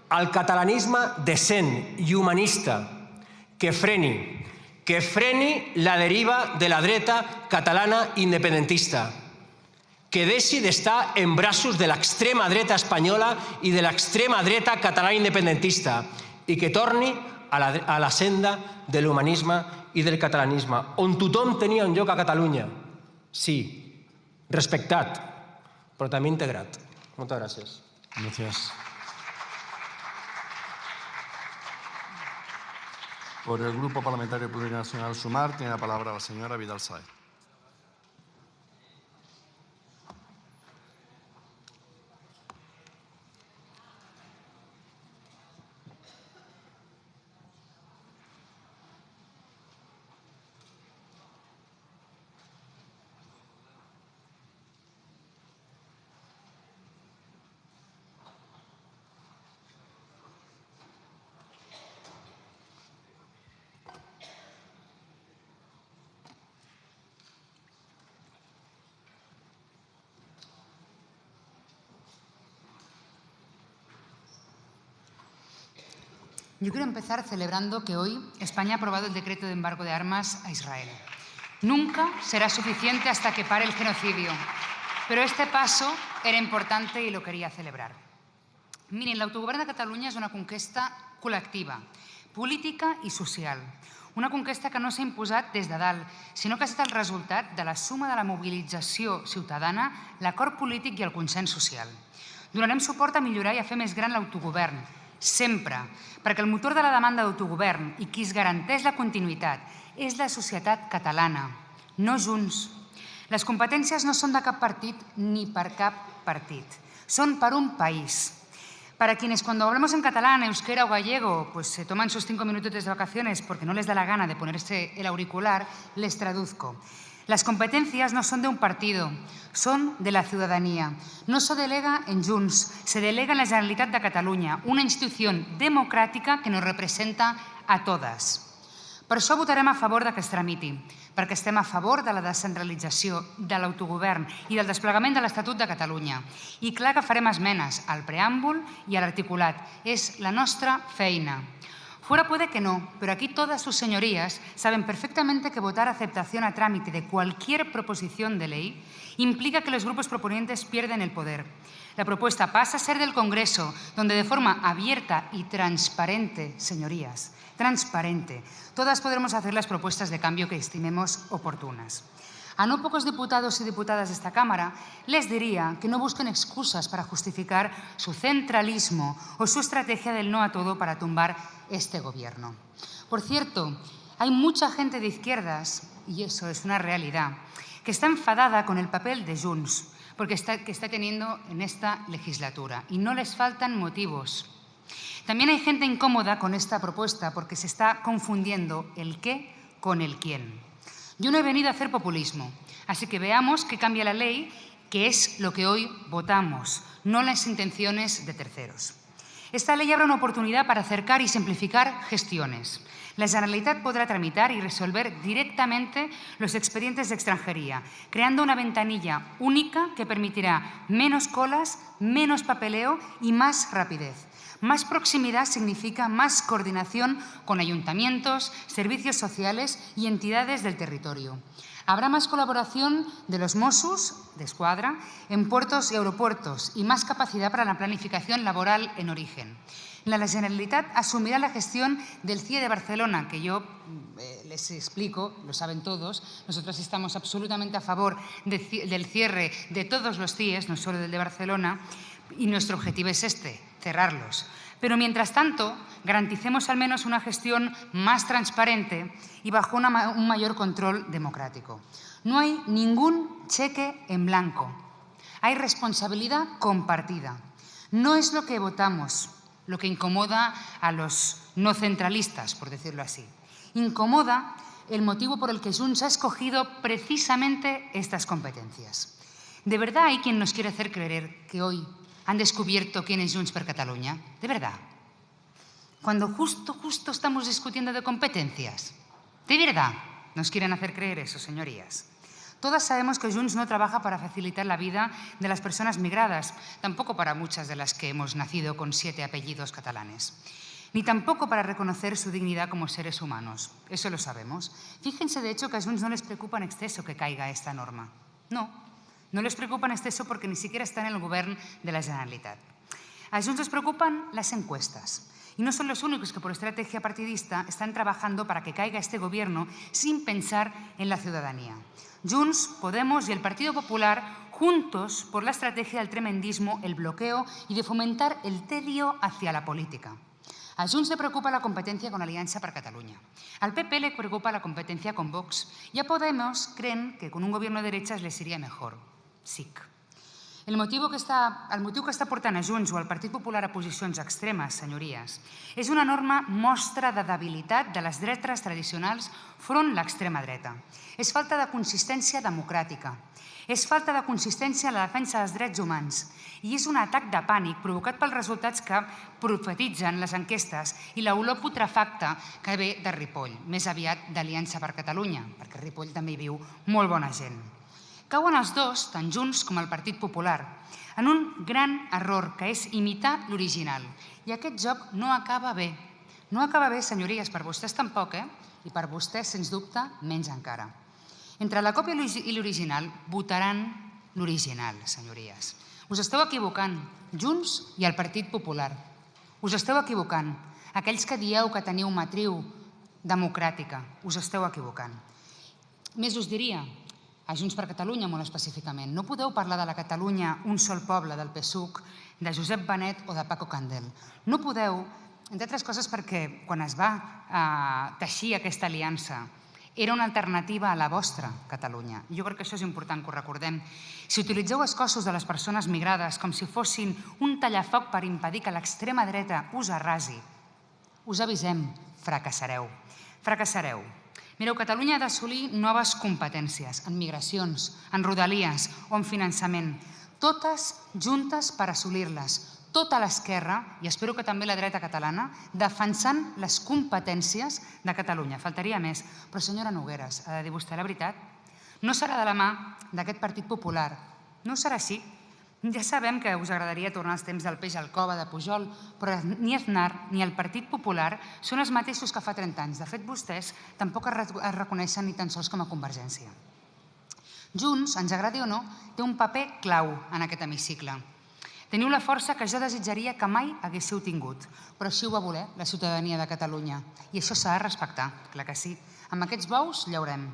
al catalanisme decent i humanista que freni la deriva de la dreta catalana independentista, que deixi d'estar en braços de l'extrema dreta espanyola i de l'extrema dreta catalana independentista i que torni a la senda de l'humanisme i del catalanisme, on tothom tenia un lloc a Catalunya. Sí, respectat, però també integrat. Moltes gràcies. Gracias. Por el Grupo Parlamentario Plurinacional Sumar tiene la palabra la señora Vidal Sáez. Yo quiero empezar celebrando que hoy España ha aprobado el decreto de embargo de armas a Israel. Nunca será suficiente hasta que pare el genocidio. Pero este paso era importante y lo quería celebrar. Miren, l'autogovern de Catalunya és una conquesta col·lectiva, política i social. Una conquesta que no s'ha imposat des de dalt, sinó que ha estat el resultat de la suma de la mobilització ciutadana, l'acord polític i el consens social. Donarem suport a millorar i a fer més gran l'autogovern, sempre, perquè el motor de la demanda d'autogovern i qui es garanteix la continuïtat és la societat catalana, no Junts. Les competències no són de cap partit ni per cap partit, són per un país. Para quienes cuando hablamos en catalán, euskera o gallego, pues se toman sus 5 minutos de vacaciones porque no les da la gana de ponerse el auricular, les traduzco. Las competencias no son de un partido, son de la ciudadanía. No se delega en Junts, se delega en la Generalitat de Catalunya, una institución democràtica que nos representa a todas. Per això votarem a favor que es tramiti, perquè estem a favor de la descentralització, de l'autogovern i del desplegament de l'Estatut de Catalunya. I clar que farem esmenes al preàmbul i a l'articulat. És la nostra feina. Fuera puede que no, pero aquí todas sus señorías saben perfectamente que votar aceptación a trámite de cualquier proposición de ley implica que los grupos proponentes pierden el poder. La propuesta pasa a ser del Congreso, donde de forma abierta y transparente, señorías, transparente, todas podremos hacer las propuestas de cambio que estimemos oportunas. A no pocos diputados y diputadas de esta Cámara les diría que no busquen excusas para justificar su centralismo o su estrategia del no a todo para tumbar este gobierno. Por cierto, hay mucha gente de izquierdas, y eso es una realidad, que está enfadada con el papel de Junts que está teniendo en esta legislatura y no les faltan motivos. También hay gente incómoda con esta propuesta porque se está confundiendo el qué con el quién. Yo no he venido a hacer populismo, así que veamos qué cambia la ley, que es lo que hoy votamos, no las intenciones de terceros. Esta ley abre una oportunidad para acercar y simplificar gestiones. La Generalitat podrá tramitar y resolver directamente los expedientes de extranjería, creando una ventanilla única que permitirá menos colas, menos papeleo y más rapidez. Más proximidad significa más coordinación con ayuntamientos, servicios sociales y entidades del territorio. Habrá más colaboración de los Mossos d'Esquadra en puertos y aeropuertos y más capacidad para la planificación laboral en origen. La Generalitat asumirá la gestión del CIE de Barcelona, que yo les explico, lo saben todos, nosotros estamos absolutamente a favor del cierre de todos los CIEs, no solo del de Barcelona, y nuestro objetivo es cerrarlos. Pero mientras tanto, garanticemos al menos una gestión más transparente y bajo un mayor control democrático. No hay ningún cheque en blanco, hay responsabilidad compartida. No es lo que votamos lo que incomoda a los no centralistas, por decirlo así. Incomoda el motivo por el que Junts ha escogido precisamente estas competencias. ¿De verdad hay quien nos quiere hacer creer que hoy han descubierto quién es Junts per Catalunya? ¿De verdad? Cuando justo estamos discutiendo de competencias. ¿De verdad nos quieren hacer creer eso, señorías? Todas sabemos que Junts no trabaja para facilitar la vida de las personas migradas, tampoco para muchas de las que hemos nacido con 7 apellidos catalanes, ni tampoco para reconocer su dignidad como seres humanos. Eso lo sabemos. Fíjense, de hecho, que a Junts no les preocupa en exceso que caiga esta norma. No les preocupa en exceso porque ni siquiera están en el govern de la Generalitat. A Junts les preocupan las encuestas. Y no son los únicos que por estrategia partidista están trabajando para que caiga este gobierno sin pensar en la ciudadanía. Junts, Podemos y el Partido Popular juntos por la estrategia del tremendismo, el bloqueo y de fomentar el tedio hacia la política. A Junts le preocupa la competencia con Alianza per Catalunya. Al PP le preocupa la competencia con Vox. Y a Podemos creen que con un gobierno de derechas les iría mejor. SIC. El motiu que està portant a Junts o al Partit Popular a posicions extremes, senyories, és una enorme mostra de debilitat de les dretes tradicionals front l'extrema dreta. És falta de consistència democràtica. És falta de consistència en la defensa dels drets humans. I és un atac de pànic provocat pels resultats que profetitzen les enquestes i l'olor putrefacta que ve de Ripoll, més aviat d'Aliança per Catalunya, perquè a Ripoll també hi viu molt bona gent. Cauen els dos, tant Junts com el Partit Popular, en un gran error que és imitar l'original. I aquest joc no acaba bé. No acaba bé, senyories, per vostès tampoc, I per vostès, sens dubte, menys encara. Entre la còpia i l'original, votaran l'original, senyories. Us esteu equivocant, Junts i el Partit Popular. Us esteu equivocant. Aquells que dieu que teniu matriu democràtica, us esteu equivocant. Més us diria, a Junts per Catalunya molt específicament, no podeu parlar de la Catalunya un sol poble del PSUC, de Josep Benet o de Paco Candel. No podeu, entre altres coses perquè quan es va teixir aquesta aliança era una alternativa a la vostra Catalunya. Jo crec que això és important que ho recordem. Si utilitzeu els cossos de les persones migrades com si fossin un tallafoc per impedir que l'extrema dreta us arrasi, us avisem, fracassareu. Fracassareu. Mireu, Catalunya ha d'assolir noves competències en migracions, en rodalies o en finançament, totes juntes per assolir-les. Tota l'esquerra, i espero que també la dreta catalana, defensant les competències de Catalunya. Faltaria més. Però, senyora Nogueras, ha de dir vostè la veritat, no serà de la mà d'aquest Partit Popular. No serà així. Ja sabem que us agradaria tornar als temps del peix al cova de Pujol, però ni Aznar ni el Partit Popular són els mateixos que fa 30 anys. De fet, vostès tampoc es reconeixen ni tan sols com a Convergència. Junts, ens agradi o no, té un paper clau en aquest hemicicle. Teniu la força que jo desitjaria que mai haguéssiu tingut, però així ho va voler la ciutadania de Catalunya. I això s'ha de respectar, clar que sí. Amb aquests bous llaurem.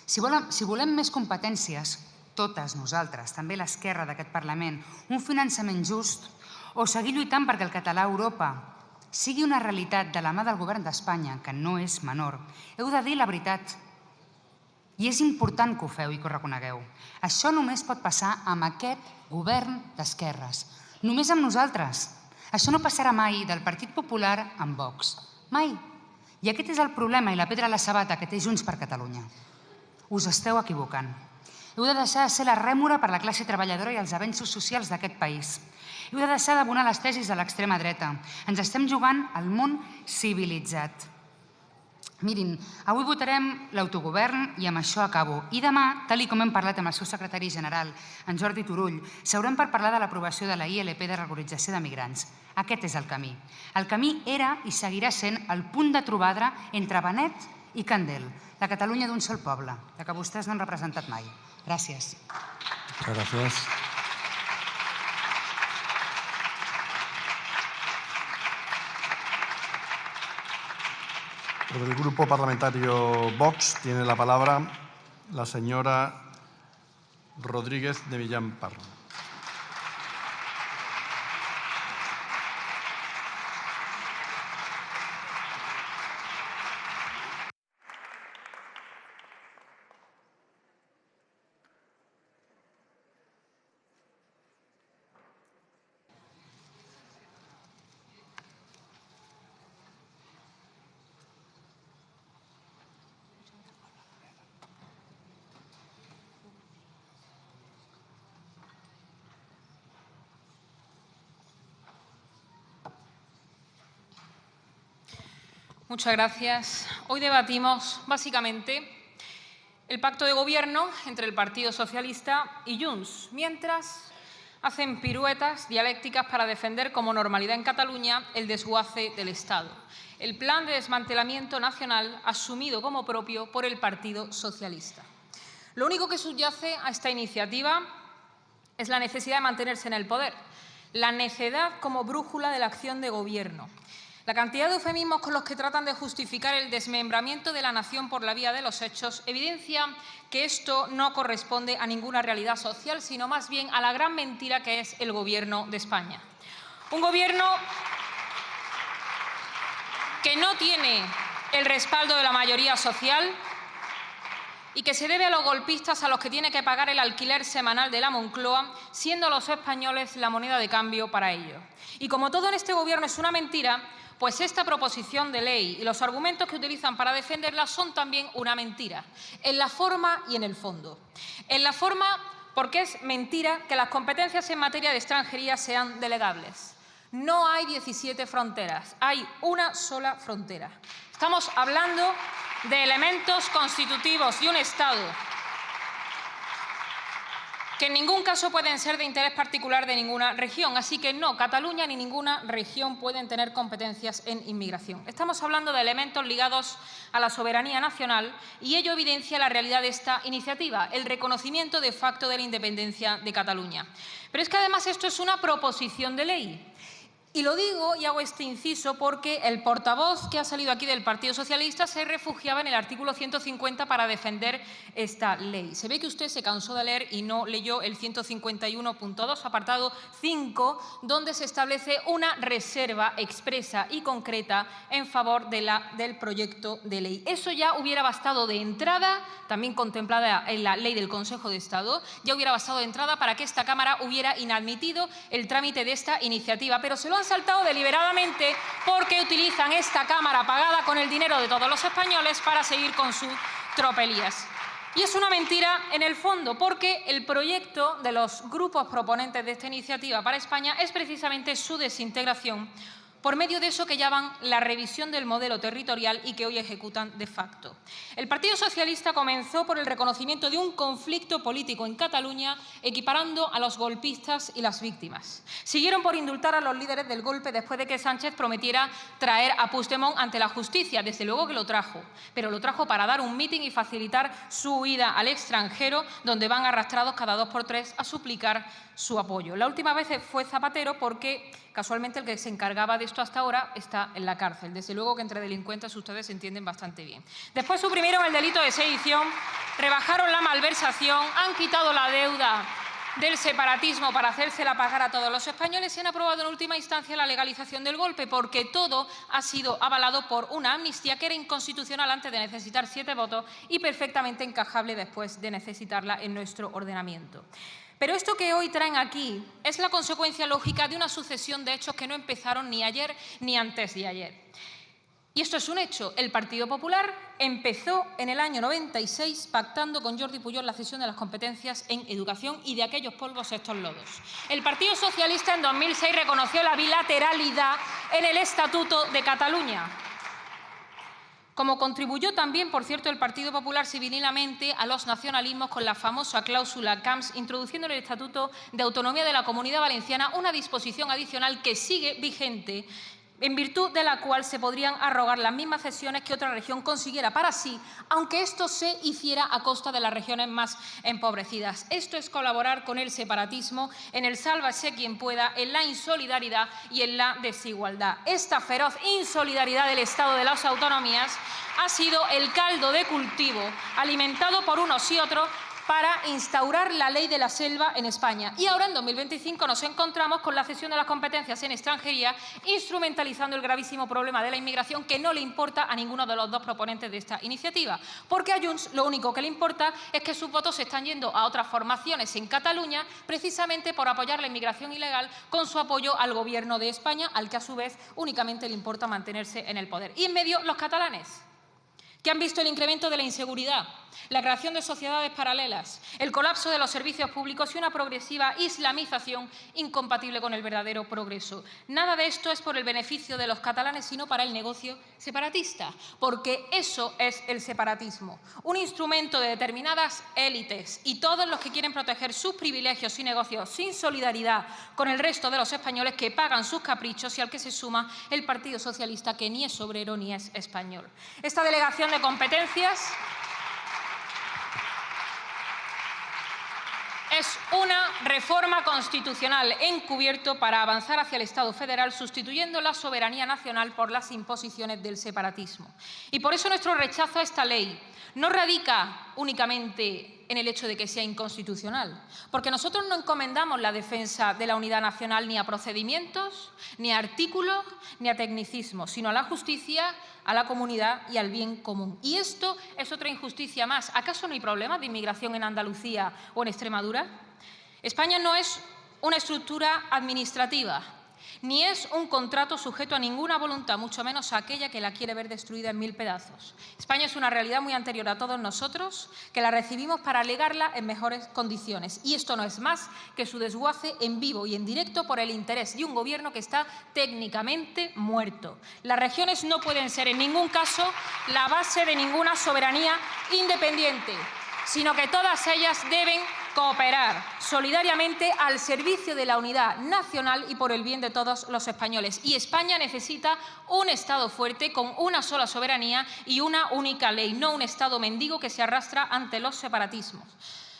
Si volem més competències, totes nosaltres, també l'esquerra d'aquest Parlament, un finançament just, o seguir lluitant perquè el català a Europa sigui una realitat de la mà del govern d'Espanya, que no és menor, heu de dir la veritat. I és important que ho feu i que ho reconegueu. Això només pot passar amb aquest govern d'esquerres. Només amb nosaltres. Això no passarà mai del Partit Popular amb Vox. Mai. I aquest és el problema i la pedra a la sabata que té Junts per Catalunya. Us esteu equivocant. Heu de deixar de ser la rèmora per la classe treballadora i els avenços socials d'aquest país. Heu de deixar d'abonar les tesis de l'extrema dreta. Ens estem jugant al món civilitzat. Mirin, avui votarem l'autogovern i amb això acabo. I demà, tal com hem parlat amb el seu secretari general, en Jordi Turull, seurem per parlar de l'aprovació de la ILP de regularització de migrants. Aquest és el camí. El camí era i seguirà sent el punt de trobada entre Benet i Candel, la Catalunya d'un sol poble, la que vostès no han representat mai. Gràcies. Gràcies. Por el Grupo Parlamentario Vox tiene la palabra la señora Rodríguez de Millán Parro. Muchas gracias. Hoy debatimos básicamente el pacto de gobierno entre el Partido Socialista y Junts, mientras hacen piruetas dialécticas para defender como normalidad en Cataluña el desguace del Estado, el plan de desmantelamiento nacional asumido como propio por el Partido Socialista. Lo único que subyace a esta iniciativa es la necesidad de mantenerse en el poder, la necedad como brújula de la acción de gobierno. La cantidad de eufemismos con los que tratan de justificar el desmembramiento de la nación por la vía de los hechos evidencia que esto no corresponde a ninguna realidad social, sino más bien a la gran mentira que es el Gobierno de España. Un gobierno que no tiene el respaldo de la mayoría social y que se debe a los golpistas a los que tiene que pagar el alquiler semanal de la Moncloa, siendo los españoles la moneda de cambio para ello. Y como todo en este gobierno es una mentira, pues esta proposición de ley y los argumentos que utilizan para defenderla son también una mentira, en la forma y en el fondo. En la forma, porque es mentira que las competencias en materia de extranjería sean delegables. No hay 17 fronteras, hay una sola frontera. Estamos hablando de elementos constitutivos de un Estado que en ningún caso pueden ser de interés particular de ninguna región. Así que no, Cataluña ni ninguna región pueden tener competencias en inmigración. Estamos hablando de elementos ligados a la soberanía nacional y ello evidencia la realidad de esta iniciativa, el reconocimiento de facto de la independencia de Cataluña. Pero es que además esto es una proposición de ley. Y lo digo y hago este inciso porque el portavoz que ha salido aquí del Partido Socialista se refugiaba en el artículo 150 para defender esta ley. Se ve que usted se cansó de leer y no leyó el 151.2, apartado 5, donde se establece una reserva expresa y concreta en favor del proyecto de ley. Eso ya hubiera bastado de entrada, también contemplada en la ley del Consejo de Estado, ya hubiera bastado de entrada para que esta Cámara hubiera inadmitido el trámite de esta iniciativa, pero se lo han saltado deliberadamente porque utilizan esta Cámara pagada con el dinero de todos los españoles para seguir con sus tropelías. Y es una mentira en el fondo, porque el proyecto de los grupos proponentes de esta iniciativa para España es precisamente su desintegración por medio de eso que llaman la revisión del modelo territorial y que hoy ejecutan de facto. El Partido Socialista comenzó por el reconocimiento de un conflicto político en Cataluña, equiparando a los golpistas y las víctimas. Siguieron por indultar a los líderes del golpe después de que Sánchez prometiera traer a Puigdemont ante la justicia. Desde luego que lo trajo, pero lo trajo para dar un mitin y facilitar su huida al extranjero, donde van arrastrados cada 2 por 3 a suplicar su apoyo. La última vez fue Zapatero porque casualmente el que se encargaba de esto hasta ahora está en la cárcel. Desde luego que entre delincuentes ustedes se entienden bastante bien. Después suprimieron el delito de sedición, rebajaron la malversación, han quitado la deuda del separatismo para hacérsela pagar a todos los españoles y han aprobado en última instancia la legalización del golpe, porque todo ha sido avalado por una amnistía que era inconstitucional antes de necesitar 7 votos y perfectamente encajable después de necesitarla en nuestro ordenamiento. Pero esto que hoy traen aquí es la consecuencia lógica de una sucesión de hechos que no empezaron ni ayer ni antes de ayer. Y esto es un hecho. El Partido Popular empezó en el año 96 pactando con Jordi Pujol la cesión de las competencias en educación y de aquellos polvos estos lodos. El Partido Socialista en 2006 reconoció la bilateralidad en el Estatuto de Cataluña. Como contribuyó también, por cierto, el Partido Popular civilinamente a los nacionalismos con la famosa cláusula Camps, introduciendo en el Estatuto de Autonomía de la Comunidad Valenciana una disposición adicional que sigue vigente, en virtud de la cual se podrían arrogar las mismas cesiones que otra región consiguiera para sí, aunque esto se hiciera a costa de las regiones más empobrecidas. Esto es colaborar con el separatismo en el sálvase quien pueda, en la insolidaridad y en la desigualdad. Esta feroz insolidaridad del Estado de las autonomías ha sido el caldo de cultivo alimentado por unos y otros para instaurar la ley de la selva en España. Y ahora, en 2025, nos encontramos con la cesión de las competencias en extranjería, instrumentalizando el gravísimo problema de la inmigración que no le importa a ninguno de los dos proponentes de esta iniciativa. Porque a Junts lo único que le importa es que sus votos se están yendo a otras formaciones en Cataluña, precisamente por apoyar la inmigración ilegal con su apoyo al Gobierno de España, al que a su vez únicamente le importa mantenerse en el poder. Y en medio, los catalanes, que han visto el incremento de la inseguridad, la creación de sociedades paralelas, el colapso de los servicios públicos y una progresiva islamización incompatible con el verdadero progreso. Nada de esto es por el beneficio de los catalanes, sino para el negocio separatista, porque eso es el separatismo, un instrumento de determinadas élites y todos los que quieren proteger sus privilegios y negocios sin solidaridad con el resto de los españoles que pagan sus caprichos y al que se suma el Partido Socialista, que ni es obrero ni es español. Esta delegación de competencias es una reforma constitucional encubierto para avanzar hacia el Estado federal, sustituyendo la soberanía nacional por las imposiciones del separatismo. Y por eso nuestro rechazo a esta ley no radica únicamente en el hecho de que sea inconstitucional, porque nosotros no encomendamos la defensa de la unidad nacional ni a procedimientos, ni a artículos, ni a tecnicismos, sino a la justicia, a la comunidad y al bien común. Y esto es otra injusticia más. ¿Acaso no hay problemas de inmigración en Andalucía o en Extremadura? España no es una estructura administrativa, ni es un contrato sujeto a ninguna voluntad, mucho menos a aquella que la quiere ver destruida en 1000 pedazos. España es una realidad muy anterior a todos nosotros, que la recibimos para legarla en mejores condiciones. Y esto no es más que su desguace en vivo y en directo por el interés de un gobierno que está técnicamente muerto. Las regiones no pueden ser en ningún caso la base de ninguna soberanía independiente, sino que todas ellas deben cooperar solidariamente al servicio de la unidad nacional y por el bien de todos los españoles. Y España necesita un Estado fuerte con una sola soberanía y una única ley, no un Estado mendigo que se arrastra ante los separatismos.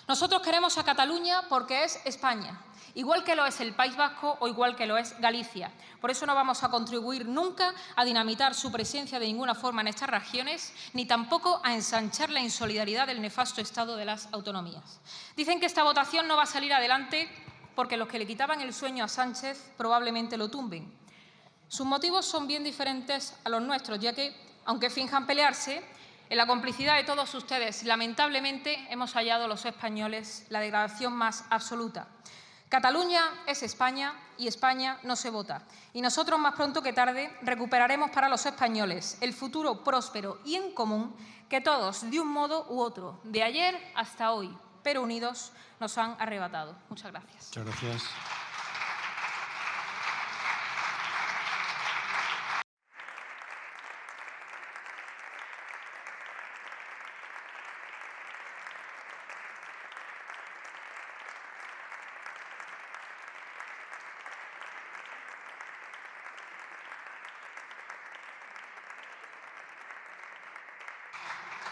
Nosotros queremos a Cataluña porque es España, igual que lo es el País Vasco o igual que lo es Galicia. Por eso no vamos a contribuir nunca a dinamitar su presencia de ninguna forma en estas regiones, ni tampoco a ensanchar la insolidaridad del nefasto Estado de las autonomías. Dicen que esta votación no va a salir adelante porque los que le quitaban el sueño a Sánchez probablemente lo tumben. Sus motivos son bien diferentes a los nuestros, ya que, aunque finjan pelearse, en la complicidad de todos ustedes, lamentablemente, hemos hallado los españoles la degradación más absoluta. Cataluña es España y España no se vota. Y nosotros, más pronto que tarde, recuperaremos para los españoles el futuro próspero y en común que todos, de un modo u otro, de ayer hasta hoy, pero unidos, nos han arrebatado. Muchas gracias. Muchas gracias.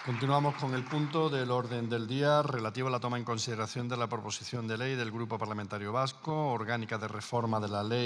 Continuamos con el punto del orden del día relativo a la toma en consideración de la proposición de ley del Grupo Parlamentario Vasco, orgánica de reforma de la Ley